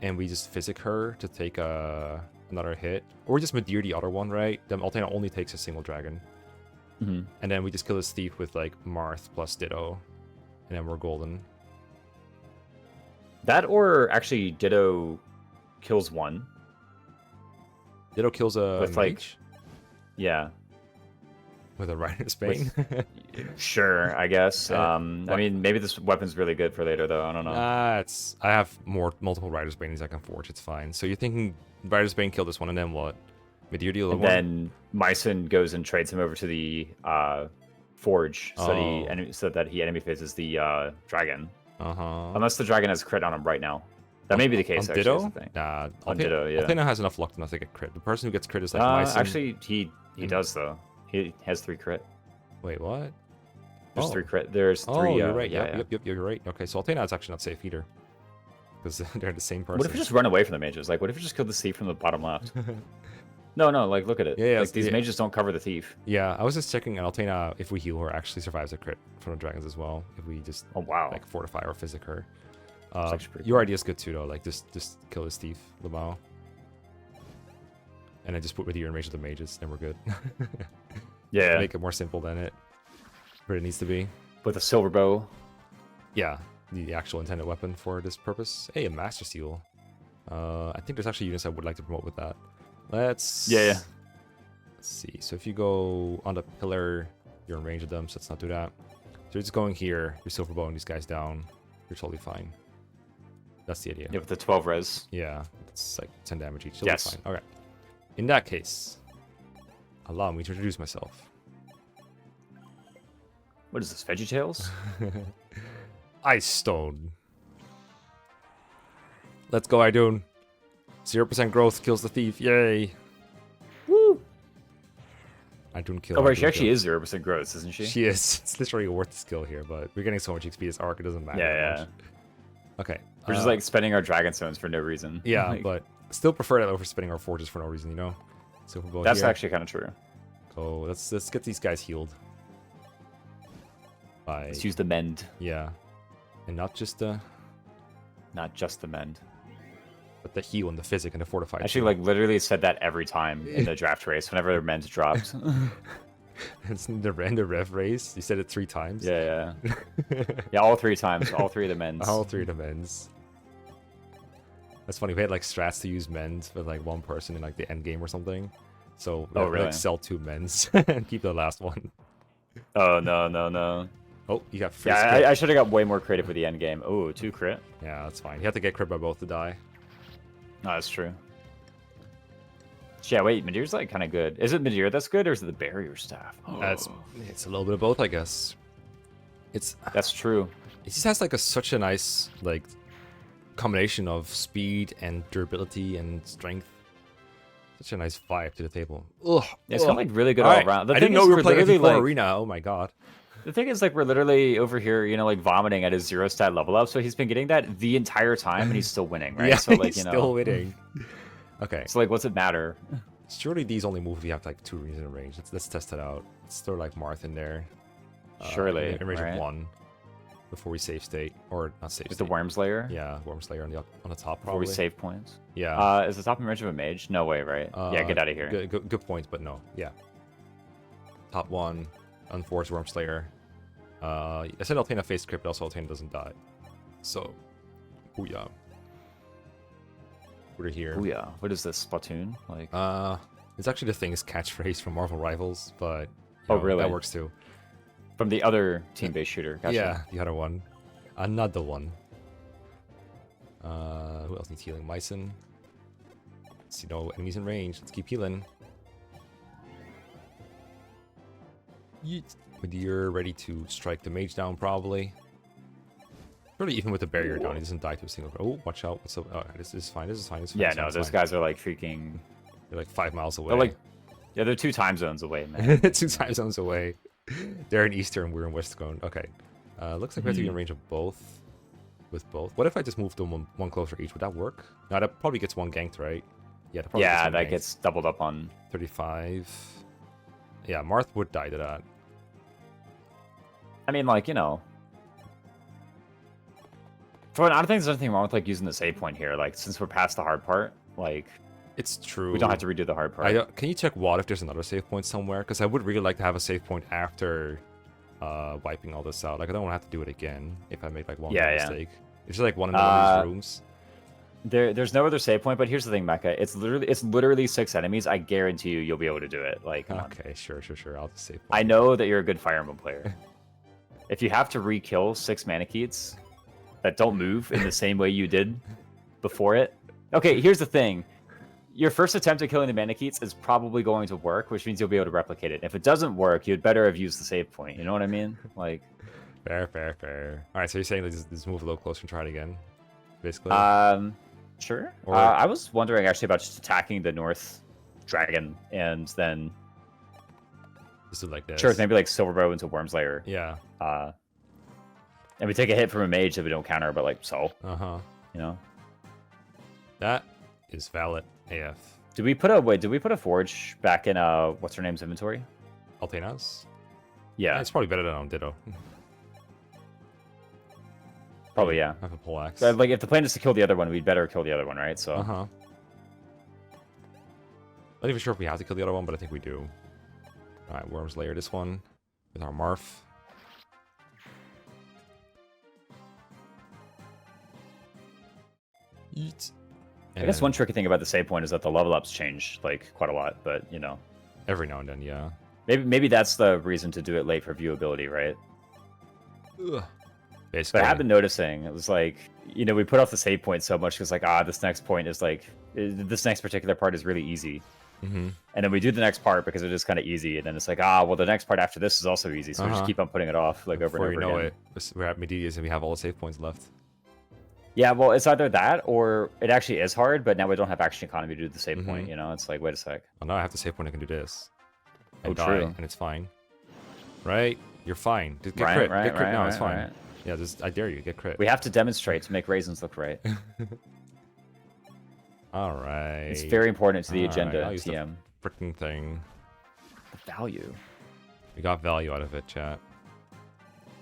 and we just physic her to take another hit, or just Meteor the other one, right? Then Altena only takes a single dragon. And then we just kill this thief with like Marth plus Ditto, and then we're golden. That or actually Ditto kills one. Ditto kills a with mage? Yeah. With a Rider's Bane? Sure, I guess. I mean, maybe this weapon's really good for later, though. I don't know. I have multiple Rider's Banes I can forge. It's fine. So you're thinking Rider's Bane killed this one, and then what? Meteor deal the and one? Then Myson goes and trades him over to the forge so that he enemy faces the dragon. Unless the dragon has crit on him right now. That may be the case, on actually. Ditto? Is the thing. Nah, on Ditto, yeah. Altena has enough luck not to get crit. The person who gets crit is like Myson. Actually, he does, though. He has 3 crit. Wait, what? There's 3 crit. There's 3. Oh, you're right. Yep, you're right. Okay, so Altena is actually not safe either. Because they're the same person. What if we just run away from the mages? Like, what if we just kill the thief from the bottom left? No, like, look at it. Yeah, like, these mages don't cover the thief. Yeah, I was just checking, and Altena, if we heal her, actually survives a crit from the dragons as well. If we just, like, fortify or physic her. Your idea is good too, though. Like, just kill this thief, Lamau. And then just put with your enrage of the mages, then we're good. Yeah. Make it more simple than it needs to be. With a silver bow. Yeah, the actual intended weapon for this purpose. Hey, a Master Seal. I think there's actually units I would like to promote with that. Let's... Yeah. Let's see. So if you go on the pillar, you're in range of them, so let's not do that. So you're just going here, you're silver bowing these guys down. You're totally fine. That's the idea. Yeah, with the 12 res. Yeah, it's like 10 damage each. Yes. Fine. Alright. In that case, allow me to introduce myself. What is this, VeggieTales? Ice Stone. Let's go, Idun. 0% growth kills the thief. Yay. Woo! Idun kill. Oh, right, she actually is 0% growth, isn't she? She is. It's literally worth the skill here, but we're getting so much XP this arc, it doesn't matter. Yeah. Okay. We're just like spending our dragon stones for no reason. Yeah, like, but still prefer that over spending our forges for no reason, you know? So that's here. actually kind of true. So let's get these guys healed. Let's use the mend. Yeah. And not just the mend. But the heal and the physic and the fortified. Actually, like, literally said that every time in the draft race, whenever the mend dropped. It's in the rev race. You said it 3 times. Yeah. Yeah, all 3 times. All 3 of the mends. All 3 of the mends. That's funny. We had like strats to use mend with like one person in like the end game or something. So we really? like sell 2 mends and keep the last one. Oh no. Oh, you got free. Yeah, I should have got way more creative with the end game. Oh, 2 crit. Yeah, that's fine. You have to get crit by both to die. No, that's true. Yeah, wait, Madeira's like kind of good. Is it Madeira that's good, or is it the barrier staff? It's a little bit of both, I guess. That's true. It just has like such a nice like combination of speed and durability and strength. Such a nice vibe to the table. Ugh. It's got like really good all around. I didn't know we were playing a like, arena. Oh my god. The thing is, like, we're literally over here, you know, like vomiting at his 0 stat level up. So he's been getting that the entire time, and he's still winning, right? Yeah, so like, he's still winning. Okay. So like, what's it matter? Surely these only move if you have like 2 reasons in range. Let's test it out. Let's throw like Marth in there. Surely. In range right? of 1 before we save state, or not save With state. the Worms layer. Yeah, Worms layer on the top. Before probably. we save points. Yeah. Is the top in range of a mage? No way, right? Yeah, get out of here. Good point, but no. Yeah. Top 1, unforced Worm Slayer. I said Altena face crit, but also Altena doesn't die. So, booyah. We're here. Booyah. What is this, Splatoon? Like, it's actually the Thing's catchphrase from Marvel Rivals, but really? That works too. From the other team-based shooter. Gotcha. Yeah, the other one. Another one. Who else needs healing? Mycen. Let's enemies in range. Let's keep healing. Yeet. Madeira ready to strike the mage down, probably. Really, even with the barrier down, he doesn't die to a single. Oh, watch out! So, this is fine. This is fine. Yeah, no, those guys are like freaking. They're like 5 miles away. They're like, yeah, they're 2 time zones away, man. 2 time zones away. They're in Eastern, we're in West Cone. Okay. Looks like we have to be in range of both. With both. What if I just move them one closer each? Would that work? No, that probably gets 1 ganked, right? Yeah. That gets doubled up on 35. Yeah, Marth would die to that. I mean, like, you know. For I don't think there's anything wrong with like using the save point here. Like, since we're past the hard part, like, it's true. We don't have to redo the hard part. Can you check WAD if there's another save point somewhere? Because I would really like to have a save point after wiping all this out. Like, I don't want to have to do it again if I make like one mistake. It's just like one in one of these rooms. There's no other save point, but here's the thing, Mecha. It's literally 6 enemies. I guarantee you'll be able to do it. Like, okay, sure. I'll just save point. I know that you're a good Fire Emblem player. If you have to re-kill 6 Manikeets that don't move in the same way you did before it. Okay, here's the thing. Your first attempt at killing the Manikeets is probably going to work, which means you'll be able to replicate it. If it doesn't work, you'd better have used the save point. You know what I mean? Like, fair. All right, so you're saying just move a little closer and try it again, basically? Sure. I was wondering actually about just attacking the North Dragon and then just do like this. Sure, maybe like Silverbow into Worm's Lair. Yeah. And we take a hit from a mage that we don't counter, but like so. You know. That is valid AF. Did we put a forge back in what's her name's inventory? Altena's? Yeah. It's probably better than on Ditto. Probably, yeah. I have a poleaxe. Like, if the plan is to kill the other one, we'd better kill the other one, right? So. Not even sure if we have to kill the other one, but I think we do. Alright, Worms Layer this one with our Marth. Yeet. I guess one tricky thing about the save point is that the level ups change like quite a lot, but you know. Every now and then, yeah. Maybe that's the reason to do it late for viewability, right? Ugh. Basically. But I have been noticing, it was like, you know, we put off the save point so much because like, this next point is like, this next particular part is really easy. And then we do the next part because it is kind of easy, and then it's like, well, the next part after this is also easy, so we just keep on putting it off like over and over again. Before you know it, we're at Medias and we have all the save points left. Yeah, well, it's either that or it actually is hard, but now we don't have action economy to do the save point, you know? It's like, wait a sec. Well, now I have the save point, I can do this. And die, and it's fine. Right? You're fine. Just get crit. Get crit now, it's fine. Right. Yeah, I dare you, get crit. We have to demonstrate to make Raisins look right. Alright. It's very important to the agenda, I'll use TM. The freaking thing. The value. We got value out of it, chat.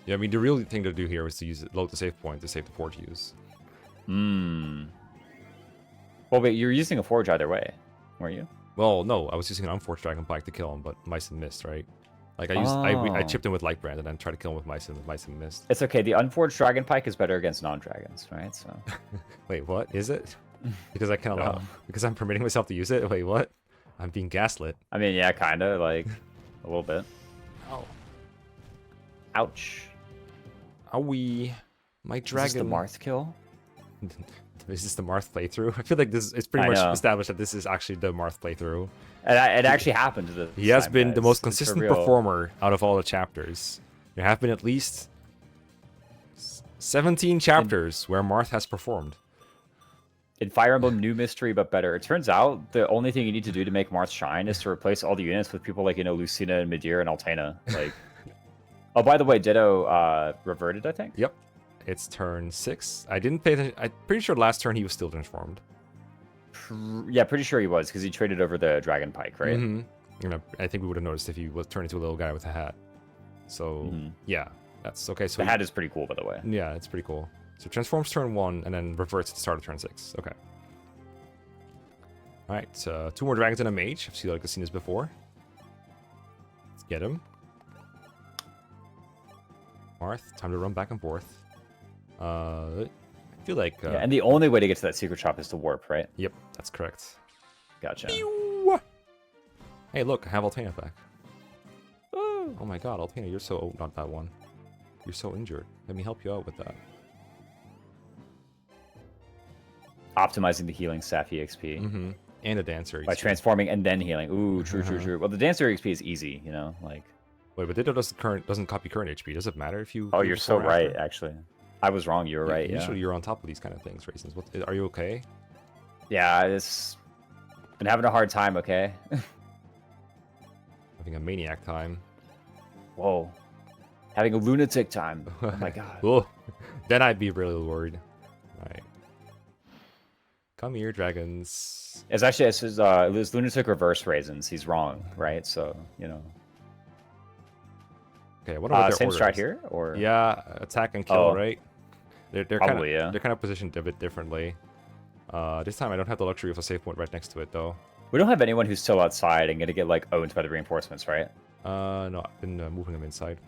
Yeah, I mean, the real thing to do here was to use it, load the save point to save the forge use. Well, wait, you're using a forge either way, weren't you? Well, no, I was using an unforged dragon pike to kill him, but Mycen missed, right? Like, I chipped him with Lightbrand and then tried to kill him with Mycen, but Mycen missed. It's okay, the unforged dragon pike is better against non-dragons, right? So. Wait, what? Is it? Because I can't allow... Because I'm permitting myself to use it? Wait, what? I'm being gaslit. I mean, yeah, kinda, like, a little bit. Oh. Ouch. Owie. My dragon. Is this the Marth kill? The Is this the Marth playthrough? I feel like this it's pretty I much know. established that this is actually the Marth playthrough. And it actually happened. He has time, been guys. the most It's for consistent real. performer out of all the chapters. There have been at least 17 chapters where Marth has performed. In Fire Emblem, new mystery, but better. It turns out the only thing you need to do to make Marth shine is to replace all the units with people like, you know, Lucina and Midir and Altena. Like, oh, by the way, Ditto reverted, I think. Yep. It's turn 6. I didn't pay attention. I'm pretty sure last turn he was still transformed. Yeah, pretty sure he was, because he traded over the Dragon Pike, right? Mm-hmm. You know, I think we would have noticed if he was turned into a little guy with a hat. So, yeah. That's okay. So The hat is pretty cool, by the way. yeah, it's pretty cool. So transforms turn 1 and then reverts at the start of turn 6. Okay. Alright, 2 more dragons and a mage. I've seen this before. Let's get him. Marth, time to run back and forth. I feel like... Yeah, and the only way to get to that secret shop is to warp, right? Yep, that's correct. Gotcha. Hey, look, I have Altena back. Oh my god, Altena, you're so... Oh, not that one. You're so injured. Let me help you out with that. Optimizing the healing staff EXP. Mm-hmm. And a dancer. By transforming and then healing. Ooh, true. Well, the dancer EXP is easy, you know, like... Wait, but Ditto doesn't copy current HP. Does it matter if you... Oh, do you're so before or right, after? actually. I was wrong, you were right, Usually yeah. you're on top of these kind of things, Raisins. Are you okay? Yeah, it's... Been having a hard time, okay? Having a maniac time. Whoa. Having a lunatic time. Oh my god. Cool. Then I'd be really worried. Alright. Come here, dragons. It's actually, it's lunatic reverse Raisins. He's wrong, right? So, you know. Okay, what about their Same orders? strat here? Or... Yeah, attack and kill, Oh. right? They're Probably, kinda, yeah. They're kind of positioned a bit differently. This time I don't have the luxury of a save point right next to it, though. We don't have anyone who's still outside and gonna get, like, owned by the reinforcements, right? No, I've been moving them inside.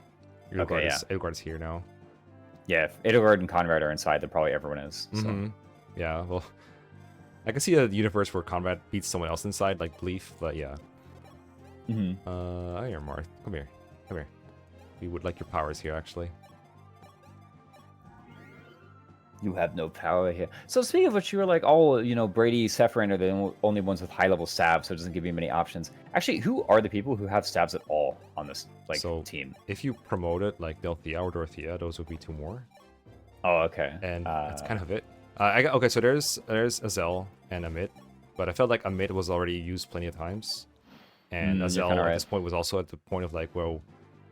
Okay, yeah. Edelgard is here now. Yeah, if Edelgard and Conrad are inside, then probably everyone is. So. Mm-hmm. Yeah, well, I can see a universe where Conrad beats someone else inside, like Leaf, but yeah. Mm-hmm. I hear Marth. Come here. Come here. We would like your powers here, actually. You have no power here. So speaking of which, you were like, oh, you know, Brady, Sephiroth are the only ones with high-level stabs, so it doesn't give you many options. Actually, who are the people who have stabs at all on this team? If you promote it, like Delthea or Dorothea, those would be 2 more. Oh, okay. And that's kind of it. Okay, so there's Azel and Amit, but I felt like Amit was already used plenty of times. And Azel at this point was also at the point of like, well,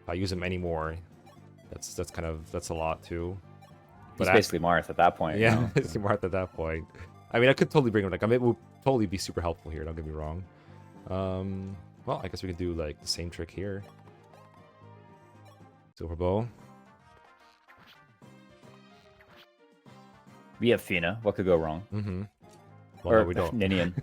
if I use him anymore, that's a lot too. But he's basically Marth at that point. Yeah, You know? it's Marth at that point. I mean, I could totally bring him. Like, Amit would totally be super helpful here. Don't get me wrong. Well, I guess we could do like the same trick here. Silver bow. We have Fina. What could go wrong? Mm-hmm. Well, Or no, we don't. Ninian.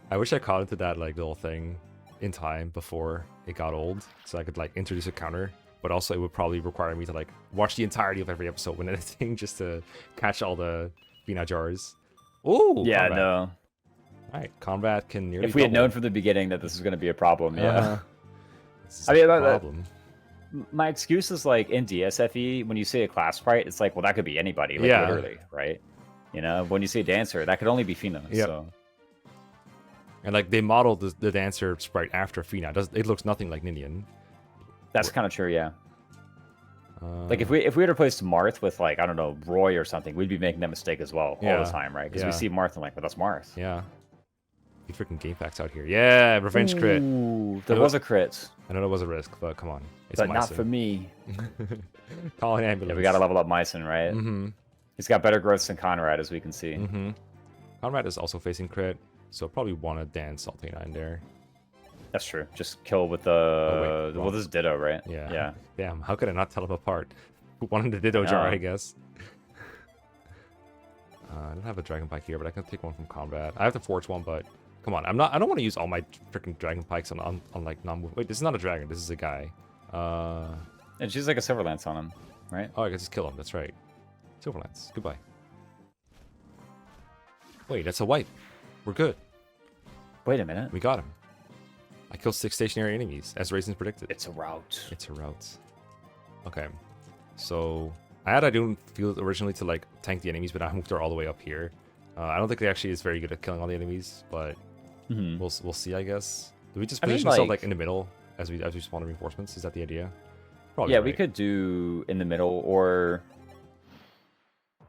I wish I caught into that like little thing in time before it got old, so I could like introduce a counter. But also, it would probably require me to like watch the entirety of every episode when anything just to catch all the Fina jars. Ooh, Yeah, combat. no. All right, combat can nearly. If we had double. known from the beginning that this was going to be a problem, yeah. This is I mean, a problem. My excuse is like in DSFE, when you say a class sprite, it's like, well, that could be anybody, like Yeah. literally, right? You know, when you say dancer, that could only be Fina. Yep. So And like they modeled the dancer sprite after Fina. It looks nothing like Ninian. that's kind of true, yeah. Like if we had replaced Marth with like, I don't know, Roy or something, we'd be making that mistake as well all Yeah. the time, right? Because we Yeah. see Marth and like, well, that's Marth. Yeah. You freaking game facts out here. Yeah, revenge crit. Ooh, there know- was a crit, I know it was a risk, but come on. It's but not Mycin. for me. Call an ambulance. Yeah, we got to level up Mycin, right? Mm-hmm. He's got better growths than Conrad, as we can see. Mm-hmm. Conrad is also facing crit, so probably want to dance Altena in there. That's true. Just kill with the wait, well, this is Ditto, right? Yeah. Yeah. Damn, how could I not tell them apart? One in the Ditto jar, know. I guess. I don't have a Dragon Pike here, but I can take one from combat. I have to forge one, but come on, I don't want to use all my freaking Dragon Pikes on like non-move. Wait, this is not a dragon. This is a guy. And she's like a Silver Lance on him, right? Oh, I guess just kill him. That's right. Silverlance. Goodbye. Wait, that's a wipe. We're good. Wait a minute. We got him. I killed 6 stationary enemies, as Raisins predicted. It's a route. It's a route. Okay. So, I had Idun field originally to like tank the enemies, but I moved her all the way up here. I don't think they actually is very good at killing all the enemies, but we'll see, I guess. Do we just position ourselves like in the middle as we spawn the reinforcements? Is that the idea? Probably yeah, right. We could do in the middle, or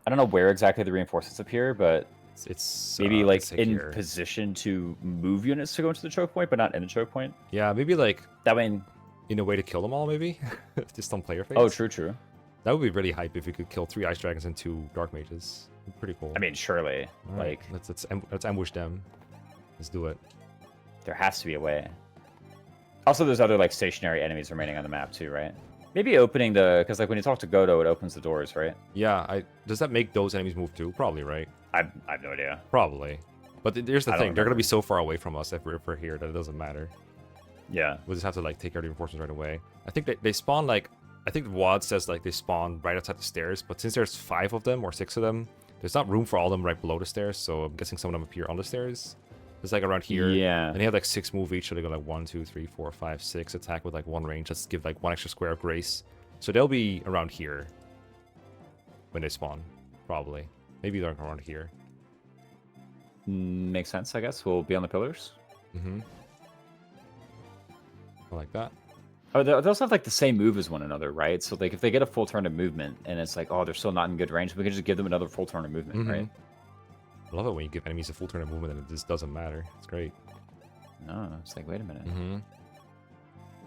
I don't know where exactly the reinforcements appear, but it's maybe like in here. position to move units to go into the choke point, but not in the choke point. Yeah, maybe like that way in a way to kill them all, maybe just on player phase. Oh, true. That would be really hype if we could kill 3 ice dragons and 2 dark mages. Pretty cool. I mean, surely. Right. Like let's ambush them. Let's do it. There has to be a way. Also, there's other like stationary enemies remaining on the map too, right? Maybe opening the, because like when you talk to Godo, it opens the doors, right? Yeah. Does that make those enemies move too? Probably, right? I have no idea. Probably. But here's the thing: they're gonna be so far away from us if we're here that it doesn't matter. Yeah. We'll just have to like take out the reinforcements right away. I think they spawn like, I think WAD says like they spawn right outside the stairs, but since there's 5 of them or 6 of them, there's not room for all of them right below the stairs. So I'm guessing some of them appear on the stairs. It's like around here. Yeah. And they have like 6 move each, so they go like 1, 2, 3, 4, 5, 6 attack with like 1 range. Let's give like 1 extra square of grace. So they'll be around here when they spawn, probably. Maybe they're around here. Makes sense, I guess. We'll be on the pillars. I like that. Oh, they also have like the same move as one another, right? So like if they get a full turn of movement and it's like, oh, they're still not in good range, we can just give them another full turn of movement, right? I love it when you give enemies a full turn of movement and it just doesn't matter. It's great. No, it's like, wait a minute.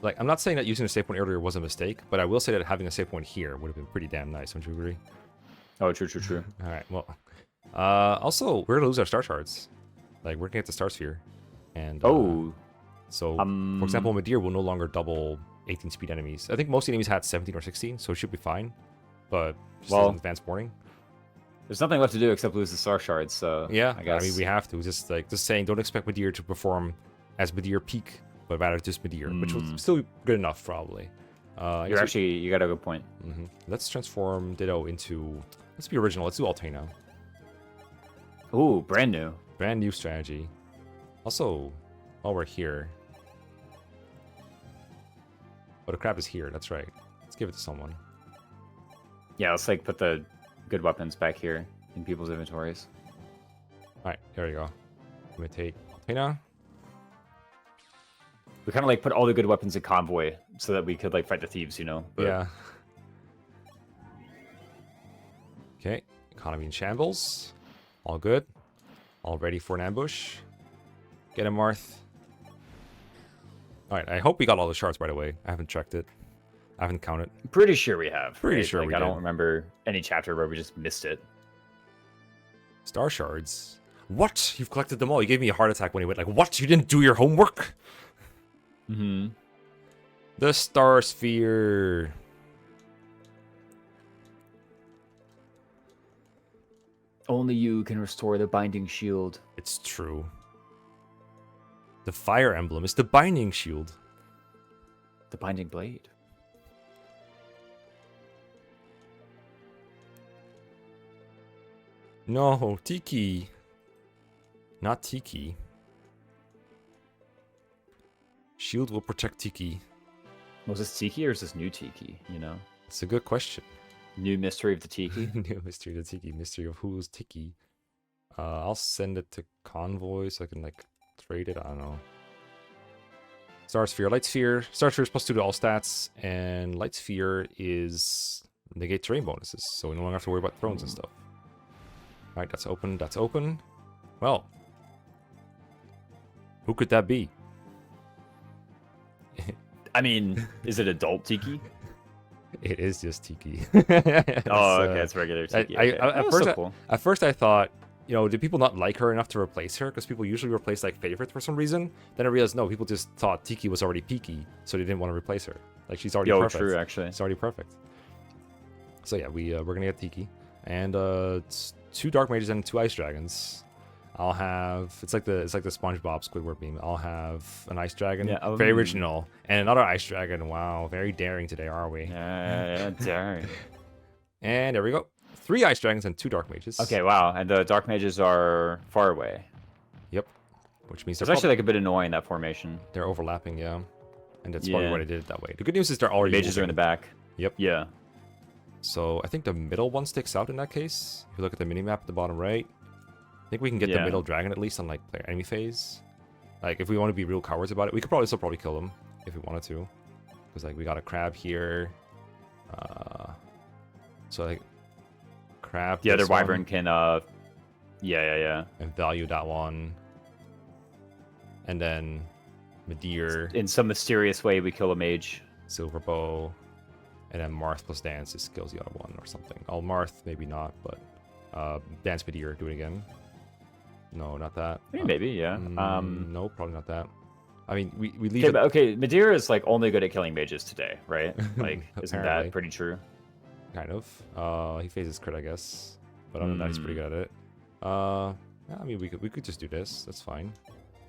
Like, I'm not saying that using a save point earlier was a mistake, but I will say that having a save point here would have been pretty damn nice. Don't you agree? Oh, true. All right, well. Also, we're going to lose our star shards. Like, we're going to get the star sphere. And, so, for example, Madir will no longer double 18 speed enemies. I think most enemies had 17 or 16, so it should be fine. But, just doesn't advance warning. There's nothing left to do except lose the star shards, so yeah, I guess. I mean, we have to. Just saying, don't expect Madir to perform as Madir peak, but rather just Madir, which will still be good enough, probably. You got a good point. Let's transform Ditto into, let's be original, let's do Altena. Ooh, brand new. Brand new strategy. Also, while we're here. Oh, the crab is here, that's right. Let's give it to someone. Yeah, let's like put the good weapons back here in people's inventories. Alright, there we go. Imitate Altena. We kind of like put all the good weapons in convoy so that we could like fight the thieves, you know? But... Yeah. Okay, economy in shambles. All good. All ready for an ambush. Get him, Marth. Alright, I hope we got all the shards right away. I haven't checked it. I haven't counted. Pretty sure we have. Pretty right? sure like, we I did. don't remember any chapter where we just missed it. Star shards? What? You've collected them all. You gave me a heart attack when you went like, what? You didn't do your homework? The star sphere. Only you can restore the binding shield. It's true. The fire emblem is the binding shield. The binding blade. No, Tiki. Not Tiki. Shield will protect Tiki. Was this Tiki or is this new Tiki, you know? It's a good question. New mystery of the Tiki? New mystery of the Tiki. Mystery of who's Tiki. I'll send it to Convoy so I can, like, trade it. I don't know. Star Sphere. Light Sphere. Star Sphere is +2 to all stats. And Light Sphere is negate terrain bonuses. So we no longer have to worry about thrones and stuff. Alright, that's open. That's open. Well. Who could that be? I mean, is it adult Tiki? It is just Tiki. Oh, okay, it's regular Tiki. At first I thought, you know, did people not like her enough to replace her? Because people usually replace like favorites for some reason. Then I realized no, people just thought Tiki was already peaky, so they didn't want to replace her. Like she's already perfect. True, actually. It's already perfect. So yeah, we're gonna get Tiki, and it's 2 dark mages and 2 ice dragons. I'll have it's like the SpongeBob Squidward meme. I'll have an ice dragon, very original, and another ice dragon. Wow, very daring today, are we? Yeah, daring. And there we go. 3 ice dragons and 2 dark mages. Okay, wow, and the dark mages are far away. Yep. Which means it's actually like a bit annoying, that formation. They're overlapping, yeah. And that's probably why I did it that way. The good news is they're already mages are in the back. Yep. Yeah. So I think the middle one sticks out in that case. If you look at the minimap at the bottom right, I think we can get the middle dragon at least on like player enemy phase. Like if we want to be real cowards about it, we could probably still kill him if we wanted to, because like we got a crab here. So like crab. The other wyvern can yeah. And value that one. And then Meteor. In some mysterious way, we kill a mage. Silver bow. And then Marth plus Dance just kills the other one or something. Oh, Marth, maybe not, but Dance Meteor, do it again. No, not that. Maybe, yeah. No, probably not that. I mean, we leave it... Okay, Meteor is like only good at killing mages today, right? Like, isn't that pretty true? Kind of. He phases crit, I guess. But other than that, he's pretty good at it. Yeah, I mean, we could just do this. That's fine.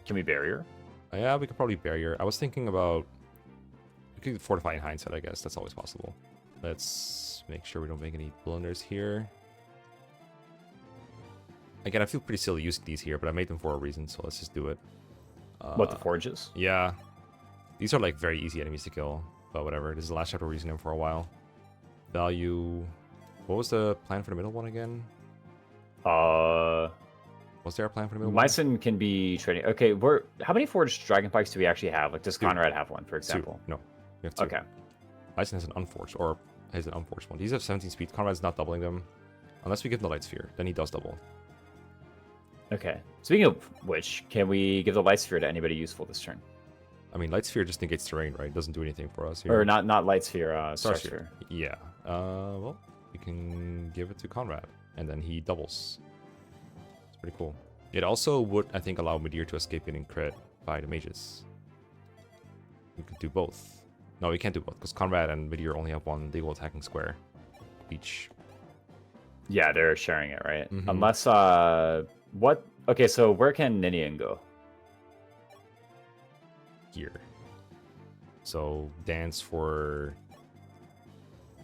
Can we barrier? Yeah, we could probably barrier. I was thinking about... We could fortify in hindsight, I guess. That's always possible. Let's make sure we don't make any blunders here. Again, I feel pretty silly using these here, but I made them for a reason, so let's just do it. What, the forges? Yeah. These are like very easy enemies to kill, but whatever. This is the last chapter we're using them for a while. Value... What was the plan for the middle one again? Was there a plan for the middle one? Mycen can be trading. Okay, how many forged dragon pikes do we actually have? Like, does Conrad have one, for example? Two. No. We have two. Okay. Mycen has an unforged, or has an unforged one. These have 17 speed. Conrad's not doubling them. Unless we give him the light sphere, then he does double. Okay. Speaking of which, can we give the light sphere to anybody useful this turn? I mean, light sphere just negates terrain, right? It doesn't do anything for us here. Or not light sphere, star sphere. Yeah. Well, we can give it to Conrad, and then he doubles. It's pretty cool. It also would, I think, allow Meteor to escape getting crit by the mages. We could do both. No, we can't do both, because Conrad and Meteor only have one legal attacking square each. Yeah, they're sharing it, right? Unless, what? Okay, so where can Ninian go? Here. So, dance for...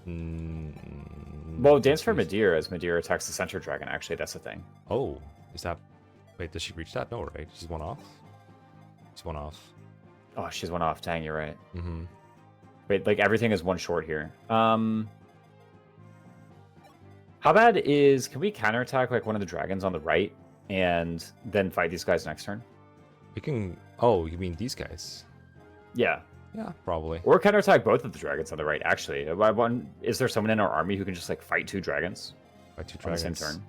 Well, dance for Meteor as Meteor attacks the center dragon, actually, that's the thing. Oh, is that... Wait, does she reach that? No, right? She's one off? She's one off. Oh, she's one off. Dang, you're right. Wait, like, everything is one short here. How bad is... Can we counterattack, like, one of the dragons on the right and then fight these guys next turn? We can... Oh, you mean these guys? Yeah. Yeah, probably. Or counterattack both of the dragons on the right, actually. Is there someone in our army who can just, like, fight two dragons? Fight two dragons. On the same turn?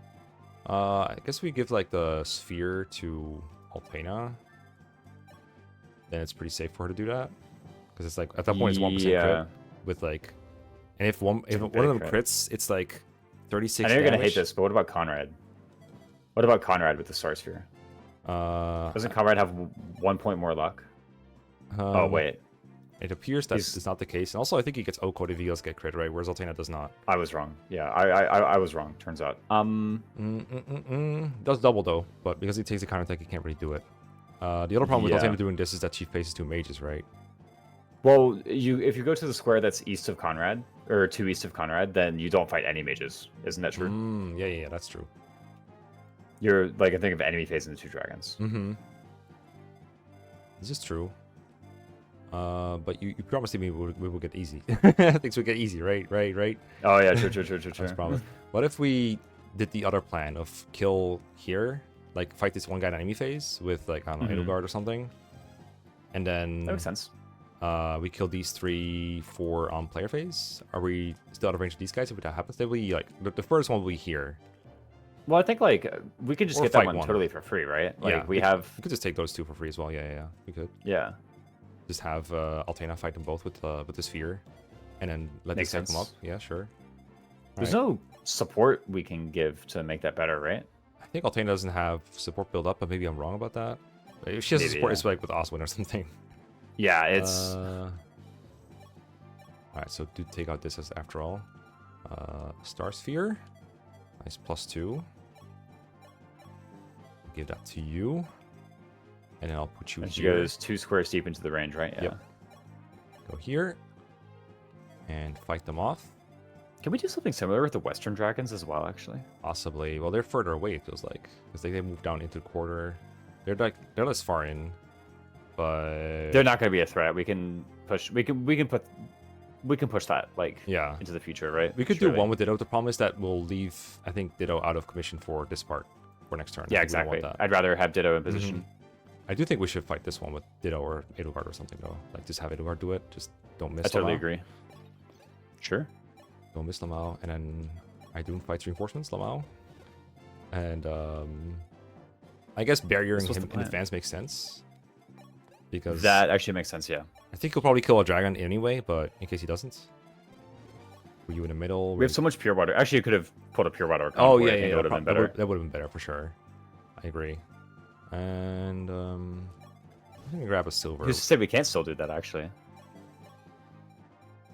I guess we give, like, the sphere to Altena. Then it's pretty safe for her to do that. Because it's, like, at that point, it's 1% crit. With, like... And if one of them crits, it's, like, 36 I know you're damage. gonna hate this, but what about Conrad? What about Conrad with the Star Sphere? Doesn't Conrad have 1 point more luck? Oh, wait. It appears that is not the case. And also, I think he gets O-code if he does get crit, right? Whereas Altena does not. I was wrong. Yeah, I was wrong, turns out. Does double, though. But because he takes the counterattack, he can't really do it. The other problem with Altena doing this is that she faces two mages, right? Well, if you go to the square that's east of Conrad, or to east of Conrad, then you don't fight any mages. Isn't that true? Yeah, that's true. You're, like, I think of enemy phasing the two dragons. This is true. But you promised me we will get easy. Things will get easy, right? Oh, yeah, true. That's promise. What if we did the other plan of kill here, like fight this one guy in enemy phase with, like, I don't know, Edelgard or something, and then that makes sense. We kill these 3-4 on player phase. Are we still out of range of these guys? If that happens, then we, like, the first one will be here. Well, I think, like, we could just get that one totally for free, right? Like, yeah, we could just take those two for free as well. Yeah, we could. Yeah. Just have Altena fight them both with the sphere, and then let this guy come up. Yeah, sure. There's no support we can give to make that better, right? I think Altena doesn't have support build up, but maybe I'm wrong about that. If she has support, it's like with Oswin or something. Yeah, it's... Alright, so do take out this as after all. Star Sphere. Nice +2. Give that to you. And then I'll put you and here. She goes 2 squares deep into the range, right? Yeah. Yep. Go here. And fight them off. Can we do something similar with the Western Dragons as well, actually? Possibly. Well, they're further away, it feels like. Because they move down into the quarter. They're less far in. But they're not going to be a threat. We can push. We can put we can push that like Yeah. into the future, right? We could do one with Ditto. The problem is that we'll leave, I think, Ditto out of commission for this part for next turn. Yeah, I think we don't want exactly. that. I'd rather have Ditto in position. I do think we should fight this one with Ditto or Edelgard or something, though. Like, just have Edelgard do it. Just don't miss I totally Lamau. agree. Sure. Don't miss Lamau. And then Idun fights reinforcements, Lamau. And I guess barriering him in advance makes sense. Because that actually makes sense, yeah. I think he'll probably kill a dragon anyway, but in case he doesn't. Were you in the middle? We have so much pure water. Actually, you could have put a pure water. Oh, convoy. yeah, I think yeah. That would have been better. That would have been better for sure. I agree. And I'm gonna grab a silver. You said we can't still do that, actually.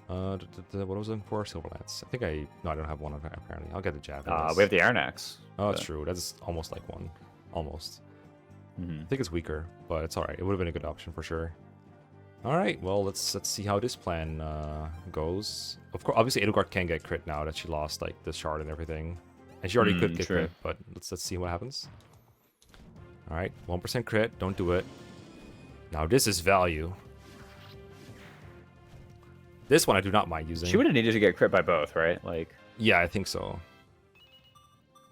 What was I looking for? Silver lance. I think no, I don't have one apparently. I'll get the jab. We have the Iron Axe. Oh, that's true. That's almost like one. Almost. Mm-hmm. I think it's weaker, but it's all right. It would have been a good option for sure. All right. Well, let's see how this plan goes. Of course, obviously Edelgard can get crit now that she lost like the shard and everything, and she already could get crit. But let's see what happens. All right, 1% crit. Don't do it. Now this is value. This one I do not mind using. She would have needed to get crit by both, right? Like. Yeah, I think so.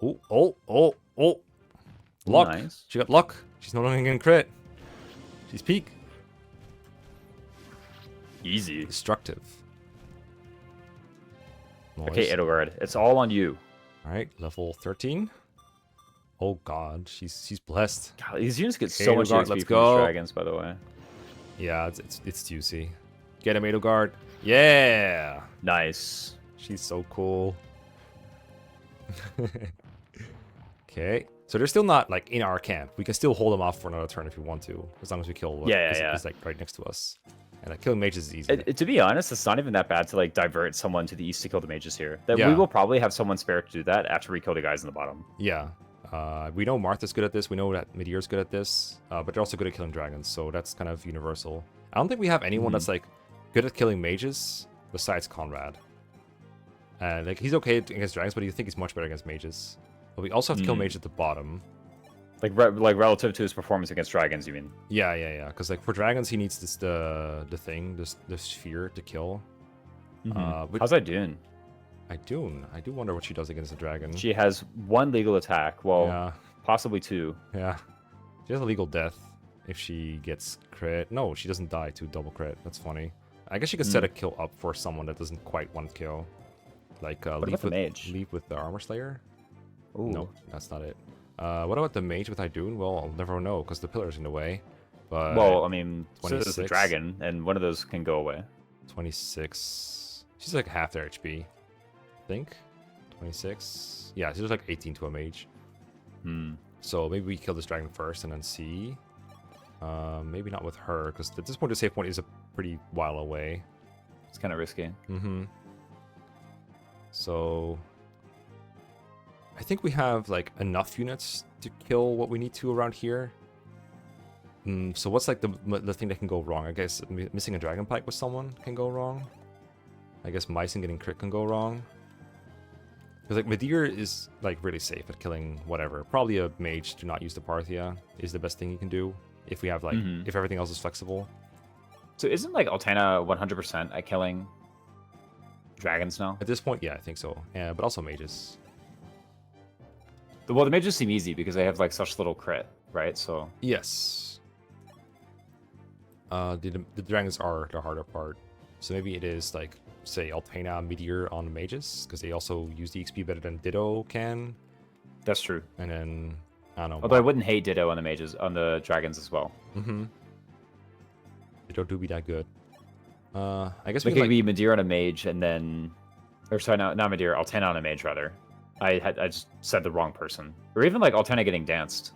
Oh. Luck. Nice. She got luck. She's no longer getting crit. She's peak. Easy. Destructive. Noise. Okay, Edelgard, it's all on you. All right, level 13. Oh god, she's blessed. God, these units get so much XP let's from go. these dragons, by the way. Yeah, it's juicy. Get him, Edelgard. Yeah. Nice. She's so cool. Okay. So they're still not like in our camp. We can still hold them off for another turn if we want to, as long as we kill what is like right next to us. And like killing mages is easy. To be honest, it's not even that bad to like divert someone to the east to kill the mages here. That Yeah. we will probably have someone spare to do that after we kill the guys in the bottom. Yeah. We know Martha's good at this. We know that Meteor's good at this. But they're also good at killing dragons, so that's kind of universal. I don't think we have anyone that's like good at killing mages besides Conrad. And like he's okay against dragons, but you think he's much better against mages. But we also have to kill mages at the bottom. Like relative to his performance against dragons, you mean? Yeah. Because like for dragons, he needs the sphere to kill. How's that doing? I do wonder what she does against a dragon. She has one legal attack. Well, Yeah. possibly two. Yeah. She has a legal death if she gets crit. No, she doesn't die to double crit. That's funny. I guess she could set a kill up for someone that doesn't quite want to kill. Like leap with the armor slayer. Ooh. No, that's not it. What about the mage with Idun? Well, I'll never know because the pillar's in the way. But well, I mean, so is the 26. dragon, and one of those can go away. 26. She's like half their HP. I think. 26. Yeah, she's like 18 to a mage. So maybe we kill this dragon first and then see. Maybe not with her, because at this point the save point is a pretty while away. It's kind of risky. So I think we have like enough units to kill what we need to around here. So what's like the thing that can go wrong? I guess missing a dragon pike with someone can go wrong. I guess Mycen getting crit can go wrong. Because like Meteor is like really safe at killing whatever. Probably a mage to not use the Parthia is the best thing you can do if we have like if everything else is flexible. So isn't like Altana 100% at killing dragons now? At this point, yeah, I think so. Yeah, but also mages. Well, the mages seem easy because they have like such little crit, right? So yes. The dragons are the harder part. So maybe it is like, say, Altana Meteor on the mages, because they also use the XP better than Ditto can. That's true. And then, I don't know. Although I wouldn't hate Ditto on the mages, on the dragons as well. Ditto do be that good. I guess we we could be Meteor on a mage and then... Or sorry, not Meteor, Altana on a mage, rather. I just said the wrong person. Or even like Altana getting danced.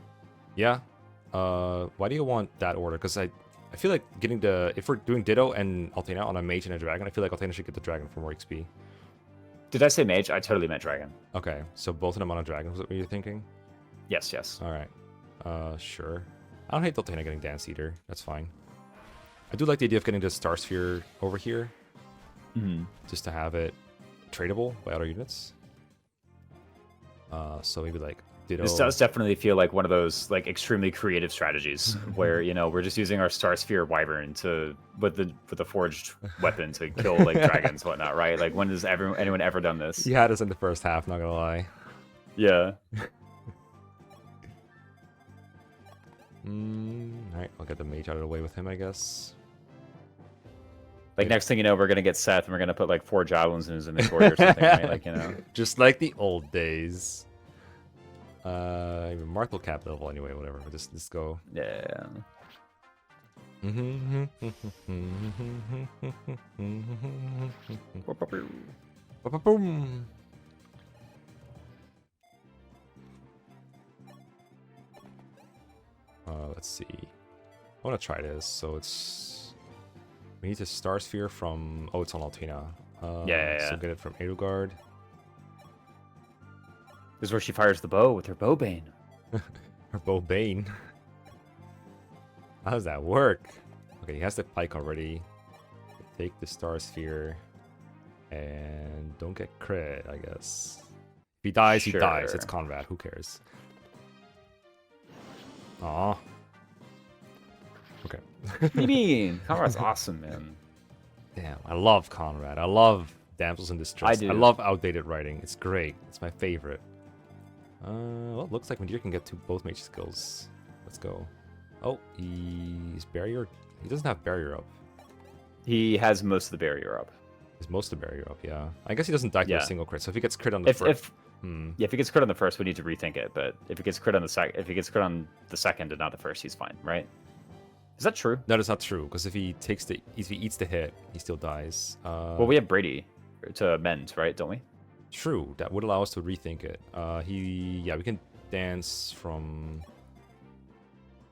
Yeah. Why do you want that order? Because I feel like getting if we're doing Ditto and Altana on a mage and a dragon, I feel like Altana should get the dragon for more XP. Did I say mage? I totally meant dragon. Okay, so both of them on a dragon, was that what you're thinking? Yes. Alright. Sure. I don't hate Altana getting danced either. That's fine. I do like the idea of getting the Star Sphere over here. Just to have it tradable by other units. So maybe like Ditto. This does definitely feel like one of those like extremely creative strategies where we're just using our Star Sphere Wyvern with the forged weapon to kill like dragons and whatnot, right? Like when has anyone ever done this? You had us in the first half, not gonna lie. Yeah. Alright, I'll get the mage out of the way with him, I guess. Like next thing you know, we're gonna get Seth and we're gonna put like 4 javelins in his inventory or something, right? Like Just like the old days. Martel cap level anyway, whatever. We'll just go. Yeah. Boom. Let's see. I want to try this. So we need a Star Sphere from... Oh, it's on Altina. Yeah. So get it from Edelgard. This is where she fires the bow with her bow bane. Her bow bane. How does that work? Okay, he has the pike already. Take the Star Sphere. And don't get crit, I guess. If he dies, he dies. It's Conrad. Who cares? Aw. Okay. What do you mean? Conrad's awesome, man. Damn, I love Conrad. I love Damsels in Distress. I do. I love outdated writing. It's great. It's my favorite. Well, it looks like Mandir can get to both mage skills. Let's go. Oh, he's barrier. He doesn't have barrier up. He has most of the barrier up. He's most of the barrier up, yeah. I guess he doesn't die to a single crit. So if he gets crit on the if he gets crit on the first, we need to rethink it. But if he gets crit on the second and not the first, he's fine, right? Is that true? That is not true, because if he eats the hit, he still dies. Well, we have Brady to mend, right? Don't we? True. That would allow us to rethink it. We can dance from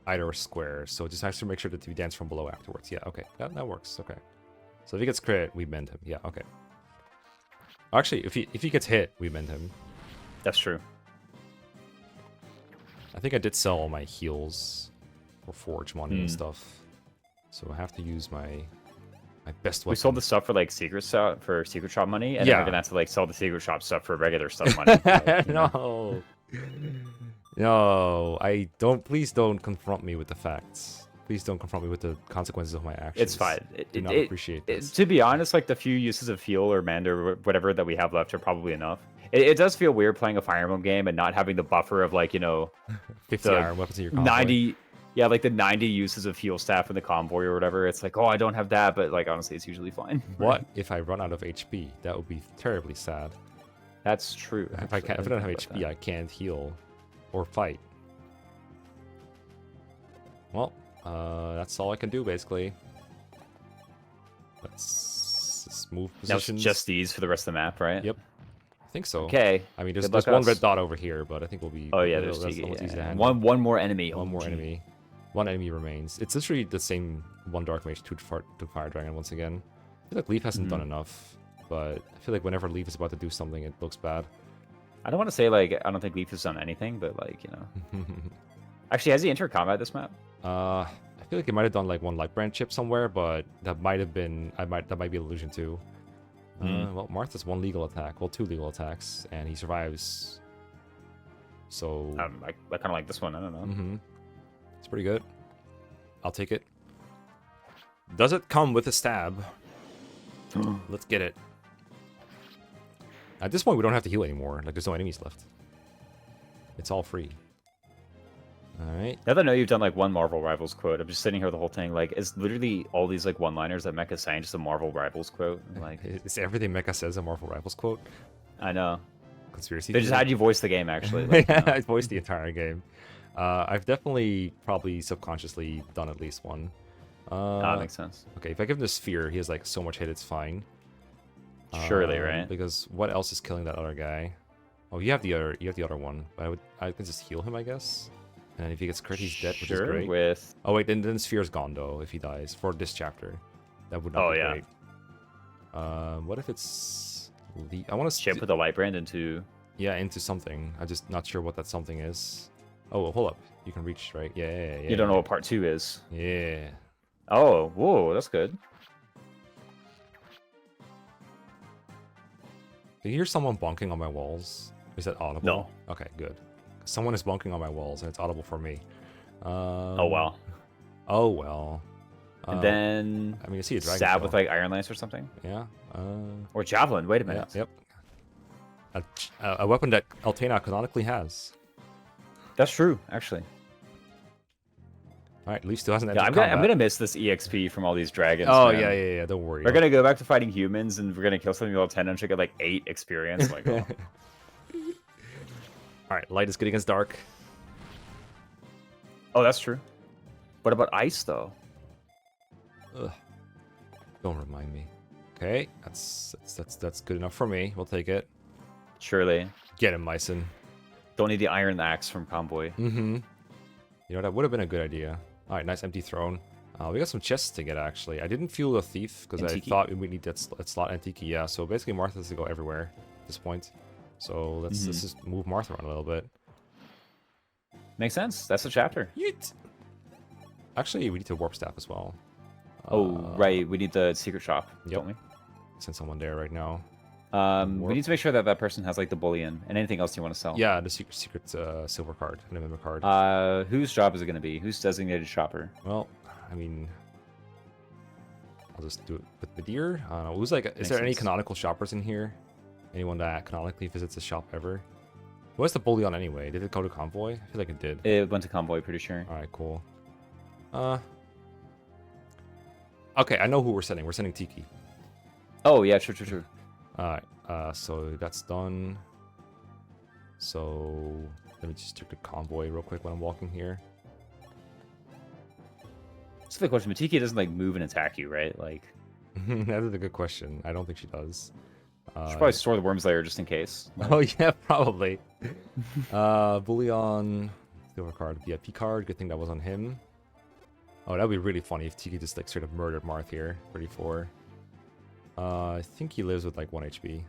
either square. So just have to make sure that we dance from below afterwards. Yeah, okay. That works. Okay. So if he gets crit, we mend him. Yeah, okay. Actually, if he gets hit, we mend him. That's true. I think I did sell all my heals for forge money and stuff. So I have to use my best weapon. We sold the stuff for like secret shop money, and then we're gonna have to like sell the secret shop stuff for regular stuff money. Like, no. No, please don't confront me with the facts. Please don't confront me with the consequences of my actions. It's fine. Do not appreciate this. To be honest, like the few uses of heal or mend or whatever that we have left are probably enough. It does feel weird playing a Fire Emblem game and not having the buffer of like 50 iron weapons in your convoy. 90. Yeah, like the 90 uses of heal staff in the convoy or whatever. It's like, oh, I don't have that, but like honestly, it's usually fine. What if I run out of HP? That would be terribly sad. That's true. If I don't have HP, I can't heal or fight. Well, that's all I can do basically. Let's move positions. Now just these for the rest of the map, right? Yep. I think so. Okay. I mean, there's one red dot over here, but I think we'll be. Oh yeah, there's one more enemy. One more enemy. One enemy remains. It's literally the same one Dark Mage, two Fire Dragon once again. I feel like Leaf hasn't done enough, but I feel like whenever Leaf is about to do something, it looks bad. I don't want to say like I don't think Leaf has done anything, but like Actually, has he entered combat this map? I feel like he might have done like one Light Brand chip somewhere, but that might have been that might be an illusion too. Well, Marth has one legal attack, well, 2 legal attacks, and he survives. So I kind of like this one. I don't know. It's pretty good. I'll take it. Does it come with a stab? Let's get it. At this point, we don't have to heal anymore. Like, there's no enemies left. It's all free. Alright. Now that I know you've done like one Marvel Rivals quote, I'm just sitting here the whole thing. Like, it's literally all these like one-liners that Mecha's saying just a Marvel Rivals quote. Like, is everything Mecha says a Marvel Rivals quote? I know. Conspiracy. They just had you voice the game, actually. Like, I voiced the entire game. I've definitely probably subconsciously done at least one. That makes sense. Okay, if I give him the sphere, he has like so much hit, it's fine. Surely, right? Because what else is killing that other guy? Oh, you have the other one. But I can just heal him, I guess. And if he gets crit, he's dead, which is great. Oh wait, then the sphere's gone though if he dies for this chapter. That would not be great. What if it's? I want to put the Light Brand into. Yeah, into something. I'm just not sure what that something is. Oh, hold up. You can reach, right? Yeah. You don't know what part 2 is. Yeah. Oh, whoa, that's good. Do you hear someone bonking on my walls? Is that audible? No. Okay, good. Someone is bonking on my walls, and it's audible for me. Oh well. Oh well. And then I mean, I see a dragon. stab with like Iron Lance or something. Yeah. Or javelin. Wait a minute. Yeah, yep. A weapon that Altena canonically has. That's true, actually. All right, at least still hasn't. Yeah, I'm gonna miss this EXP from all these dragons. Oh man. yeah. Don't worry. We're gonna go back to fighting humans, and we're gonna kill something with Altena and should get like 8 experience. Like, oh. All right, light is good against dark. Oh, that's true. What about ice though? Ugh. Don't remind me. Okay, that's good enough for me. We'll take it. Surely. Get him, Myson. Don't need the iron axe from Convoy. Mm-hmm. You know, that would have been a good idea. All right, nice empty throne. We got some chests to get, actually. I didn't fuel a thief because I thought we need that slot Antiki. Yeah, so basically Martha has to go everywhere at this point. So let's just move Martha around a little bit. Makes sense. That's the chapter. Yeet. Actually, we need to warp staff as well. Oh, right. We need the secret shop, don't we? Send someone there right now. We need to make sure that that person has like the bullion and anything else you want to sell. Yeah, the secret silver card, an member card. Whose job is it going to be? Who's designated shopper? Well, I mean, I'll just do it with Badir. I don't know. Who's like? Is there any canonical shoppers in here? Anyone that canonically visits a shop ever? What's the bullion anyway? Did it go to Convoy? I feel like it did. It went to Convoy, pretty sure. All right, cool. Okay, I know who we're sending. We're sending Tiki. Oh yeah, true. Alright, so that's done. So let me just check the Convoy real quick when I'm walking here. That's the question. Matiki doesn't like move and attack you, right? Like that is a good question. I don't think she does. Should probably store the Worm's Lair just in case. Oh yeah, probably. Bullion, silver card, VIP card. Good thing that was on him. Oh, that'd be really funny if Tiki just like straight up murdered Marth here. 34. I think he lives with like 1 HP.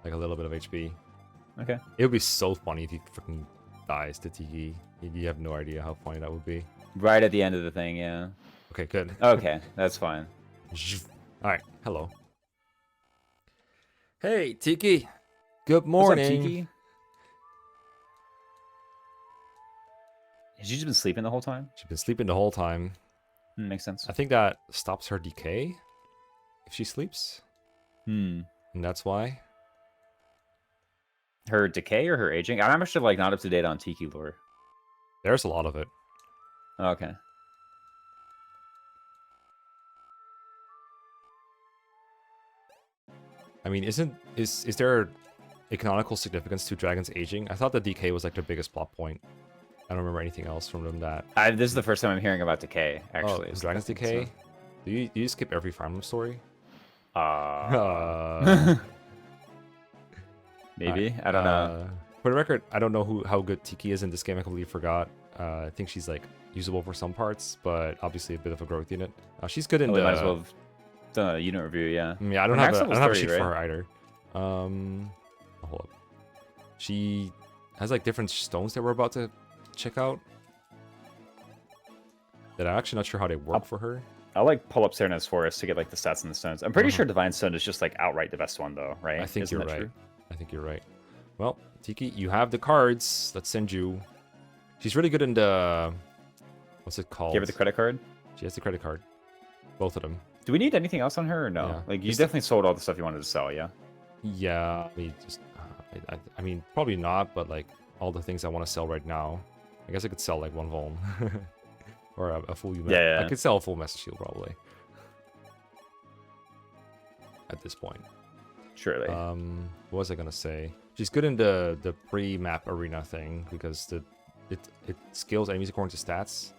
Like a little bit of HP. Okay. It would be so funny if he freaking dies to Tiki. You have no idea how funny that would be. Right at the end of the thing, yeah. Okay, good. Okay, that's fine. Alright, hello. Hey, Tiki. Good morning. What's up, Tiki? Has she just been sleeping the whole time? She's been sleeping the whole time. Makes sense. I think that stops her decay if she sleeps. And that's why. Her decay or her aging? I'm actually like not up to date on Tiki lore. There's a lot of it. Okay. I mean, is there a canonical significance to dragons aging? I thought the decay was like their biggest plot point. I don't remember anything else from them that. This is the first time I'm hearing about decay. Actually, oh, dragons decay. So. Do you skip every Fire Emblem story? Maybe I don't know. For the record, I don't know how good Tiki is in this game. I completely forgot. I think she's like usable for some parts, but obviously a bit of a growth unit. She's good in the. Might as well have done a unit review, yeah. Yeah, I don't have a sheet for her either. Hold up. She has like different stones that we're about to check out. That I'm actually not sure how they work for her. I'll like pull up Serena's Forest to get like the stats and the stones. I'm pretty sure Divine Stone is just like outright the best one though, right? I think you're right. I think you're right. Well, Tiki, you have the cards. Let's send you. She's really good in the. What's it called? Give her the credit card. She has the credit card. Both of them. Do we need anything else on her or no? Yeah. Like you definitely sold all the stuff you wanted to sell, yeah. Yeah, I mean, just. I mean, probably not, but like all the things I want to sell right now. I guess I could sell like one Vuln. Or a full UMAP. Yeah. I could sell a full Master Shield probably. At this point. Surely. What was I gonna say? She's good in the pre-map arena thing because it scales enemies according to stats.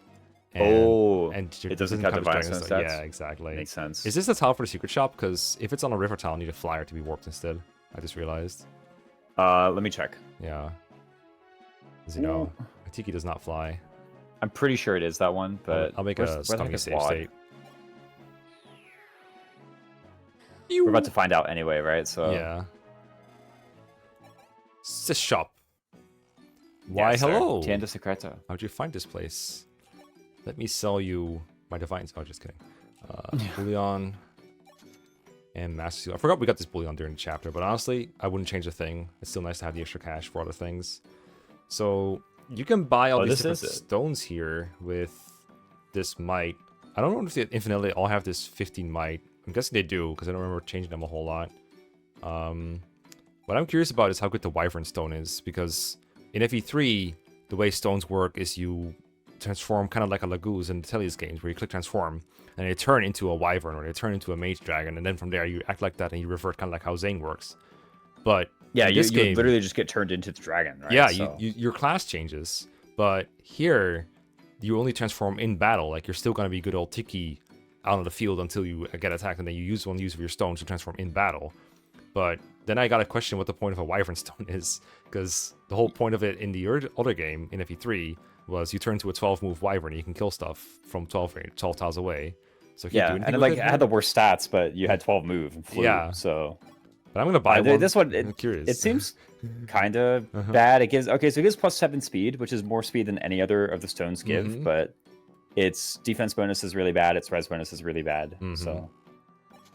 And it doesn't count Divine Stone stats? Yeah, exactly. Makes sense. Is this the tile for the secret shop? Because if it's on a river tile, I need a flyer to be warped instead. I just realized. Let me check. Yeah. As you know, Tiki does not fly. I'm pretty sure it is that one, but I'll make a scummy save state. We're about to find out anyway, right? So yeah. It's a shop. Why, yes, hello. Tienda Secreta. How'd you find this place? Let me sell you my divines. Oh, just kidding. Bullion. And Master Seal. I forgot we got this bullion during the chapter, but honestly, I wouldn't change a thing. It's still nice to have the extra cash for other things. So you can buy all these different stones here with this might. I don't know if they infinitely all have this 15 might. I'm guessing they do, because I don't remember changing them a whole lot. What I'm curious about is how good the Wyvern Stone is, because in FE3, the way stones work is you transform kind of like a Lagoose in the Tellius games, where you click transform, and they turn into a Wyvern, or they turn into a Mage Dragon, and then from there you act like that, and you revert kind of like how Xane works. But yeah, in this you game, literally just get turned into the dragon, right? Yeah, so. your class changes, but here, you only transform in battle. Like, you're still going to be good old Tiki out on the field until you get attacked, and then you use one use of your stones to transform in battle. But then I got to question what the point of a Wyvern Stone is, because the whole point of it in the other game, in FE3, was you turn to a 12-move Wyvern and you can kill stuff from 12 tiles away. So yeah, and like it had the worst stats, but you had 12 move and flew, yeah. So... But I'm gonna buy one. This one, I'm curious. It seems kind of bad. It gives so it gives +7 speed, which is more speed than any other of the stones give. But its defense bonus is really bad. Its res bonus is really bad. So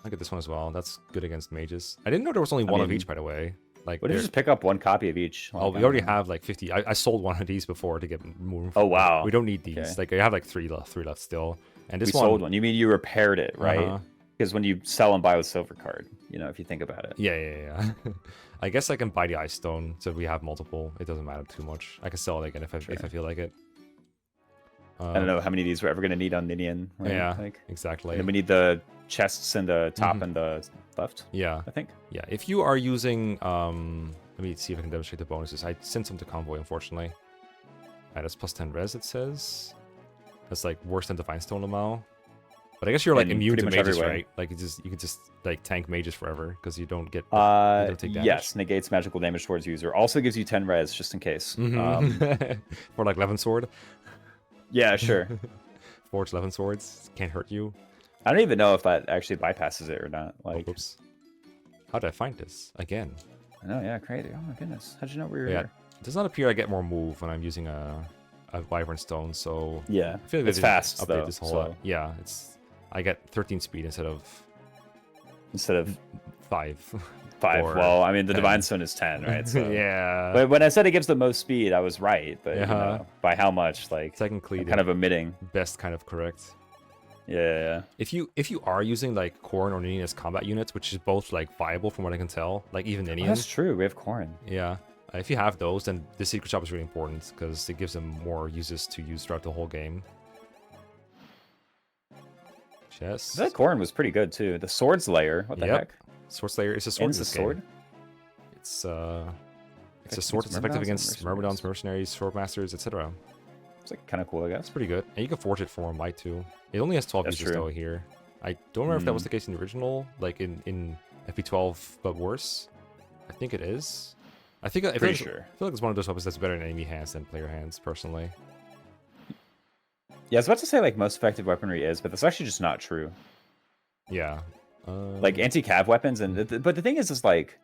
I get this one as well. That's good against mages. I didn't know there was only one of each, by the way. Like, what if you just pick up one copy of each? Oh, we already have like 50. I sold one of these before to get more. Oh wow. We don't need these. Okay. Like, I have like three left still. And this we sold one. You mean you repaired it, right? Because when you sell and buy with silver card, you know, if you think about it. Yeah. I guess I can buy the ice stone, so we have multiple. It doesn't matter too much. I can sell it again if I feel like it. I don't know how many of these we're ever going to need on Ninian. Right? Yeah, exactly. And then we need the chests in the top and the left. Yeah. I think. Yeah, if you are using... let me see if I can demonstrate the bonuses. I sent some to Convoy, unfortunately. Alright, that's +10 res, it says. That's like worse than Divine Stone Lamau. But I guess you're like immune to mages, everywhere. Right? Like you can just like tank mages forever because you don't get you don't take damage. Yes, negates magical damage towards user. Also gives you 10 res just in case. For like Levin Sword. Yeah, sure. Forge Levin Swords can't hurt you. I don't even know if that actually bypasses it or not. Like, oops. How did I find this again? I know, yeah, crazy. Oh my goodness, how'd you know we were here? It does not appear I get more move when I'm using a Wyvern Stone. So yeah, I feel like it's fast update though. This whole lot. Yeah, I get 13 speed instead of 5. 5. Well, I mean, the Divine Stone is 10, right? So. Yeah. But when I said it gives the most speed, I was right. But you know, by how much? Like, technically, kind of omitting. Best kind of correct. Yeah. If you are using like Corn or Ninian as combat units, which is both like viable from what I can tell, like even Ninian. Oh, that's true. We have Corn. Yeah. If you have those, then the secret shop is really important because it gives them more uses to use throughout the whole game. Chest. That Corn was pretty good too. The Swords Layer. What the heck? Sword Slayer is a sword. It's a sword. It's a sword that's effective against Myrmidons, mercenaries, swordmasters, etc. It's like kind of cool, I guess. It's pretty good, and you can forge it for might too. It only has 12 uses though here. I don't remember if that was the case in the original, like in FE12, but worse. I think it is. I feel like it's one of those weapons that's better in enemy hands than player hands, personally. Yeah, I was about to say like most effective weaponry is, but that's actually just not true. Yeah. Like anti-cav weapons, but the thing is like,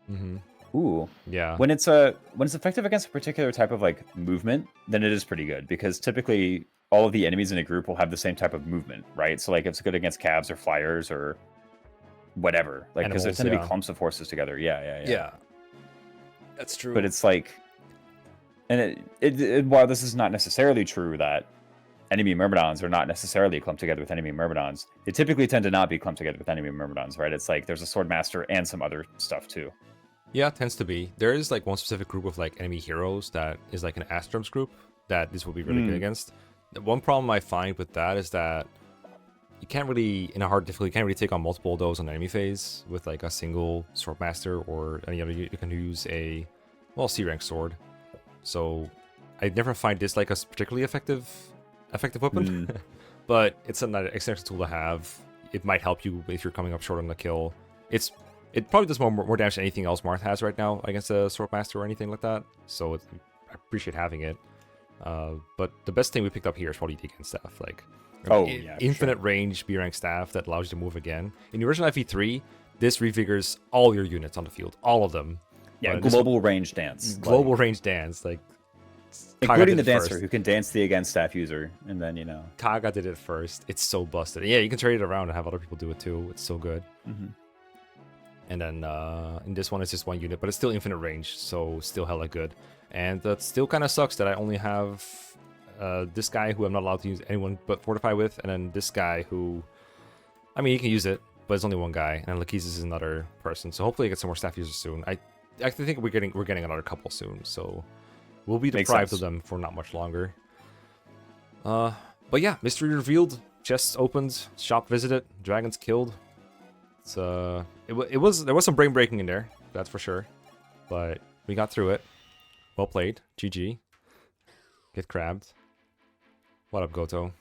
ooh, yeah. When it's effective against a particular type of like movement, then it is pretty good because typically all of the enemies in a group will have the same type of movement, right? So like it's good against cavs or flyers or whatever, like because there tend to be clumps of horses together. Yeah. That's true. But it's like, and while this is not necessarily true that enemy Myrmidons are not necessarily clumped together with enemy Myrmidons, they typically tend to not be clumped together with enemy Myrmidons, right? It's like there's a Swordmaster and some other stuff too. Yeah, it tends to be. There is like one specific group of like enemy heroes that is like an Astrums group that this will be really good against. The one problem I find with that is that you can't really, in a hard difficulty, you can't really take on multiple of those on enemy phase with like a single Swordmaster or any other. You can use a, C-rank sword. So I never find this like a particularly effective weapon, but it's an extra tool to have. It might help you if you're coming up short on the kill. It probably does more damage than anything else Marth has right now against a Swordmaster or anything like that. So I appreciate having it. But the best thing we picked up here is probably the Again Staff. Like, infinite range B-rank staff that allows you to move again. In the original FE3, this revigors all your units on the field, all of them. Yeah, global range dance. Global range dance, like. Including the dancer who can dance the Again Staff user, and then, you know. Kaga did it first. It's so busted. Yeah, you can trade it around and have other people do it too. It's so good. And then in this one, it's just 1 unit, but it's still infinite range, so still hella good. And that still kind of sucks that I only have this guy who I'm not allowed to use anyone but Fortify with, and then this guy who, I mean, you can use it, but it's only one guy, and Lachesis is another person. So hopefully I get some more staff users soon. I think we're getting another couple soon, so we'll be deprived of them for not much longer. But yeah, mystery revealed, chests opened, shop visited, dragons killed. It's there was some brain breaking in there, that's for sure, but we got through it. Well played, GG. Get crabbed. What up, Goto?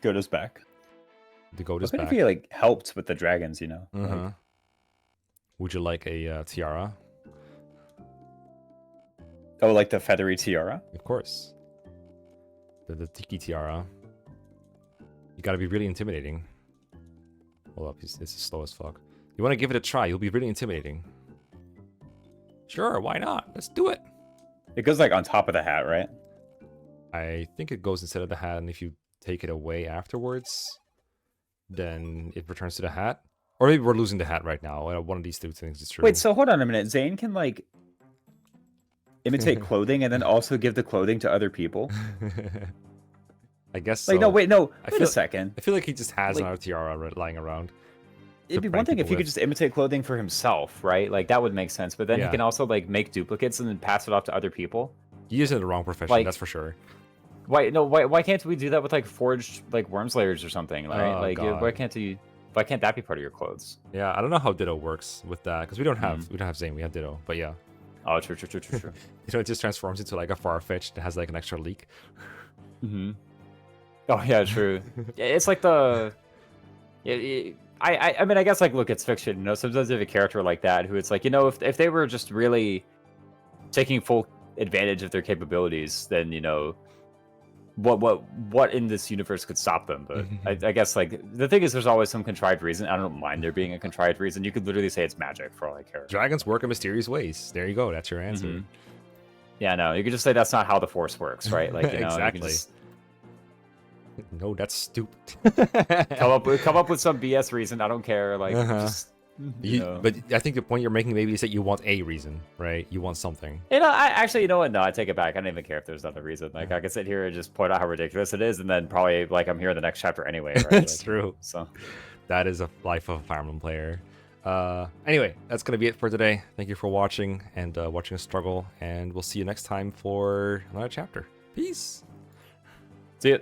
Goto's back. The goat is back. back. If he like helped with the dragons, you know. Like, would you like a tiara? Oh, like the feathery tiara? Of course. The tiki tiara. You gotta be really intimidating. Hold up, this is slow as fuck. You want to give it a try, you'll be really intimidating. Sure, why not? Let's do it. It goes like on top of the hat, right? I think it goes instead of the hat, and if you take it away afterwards, then it returns to the hat. Or maybe we're losing the hat right now. One of these two things is true. Wait, so hold on a minute. Xane can like imitate clothing and then also give the clothing to other people? I guess like, so. No, wait a second. I feel like he just has like, another tiara lying around. It'd be one thing if he could just imitate clothing for himself, right? Like, that would make sense. But then he can also, like, make duplicates and then pass it off to other people. He is in the wrong profession, like, that's for sure. Why can't we do that with, like, forged, like, worm slayers or something, right? Oh, like, God. why can't that be part of your clothes? Yeah, I don't know how Ditto works with that, because we don't have Xane, we have Ditto, but yeah. Oh, true. You know, it just transforms into, like, a Farfetch'd that has, like, an extra leak. Oh, yeah, true. It's like the... I mean, I guess, like, look, it's fiction, you know? Sometimes you have a character like that who it's like, you know, if they were just really taking full advantage of their capabilities, then, you know, what in this universe could stop them? But I guess, like, the thing is, there's always some contrived reason. I don't mind there being a contrived reason. You could literally say it's magic for all I care. Dragons work in mysterious ways. There you go. That's your answer. Yeah, no, you could just say that's not how the Force works, right? Like, you know, exactly. You can just... No, that's stupid. come up with some BS reason. I don't care. Like, just, you know. But I think the point you're making maybe is that you want a reason, right? You want something. You know, you know what? No, I take it back. I don't even care if there's another reason. Like, I can sit here and just point out how ridiculous it is, and then probably like I'm here in the next chapter anyway. Right? That's like, true. So that is a life of a Fire Emblem player. Anyway, that's gonna be it for today. Thank you for watching and watching us struggle, and we'll see you next time for another chapter. Peace. See ya.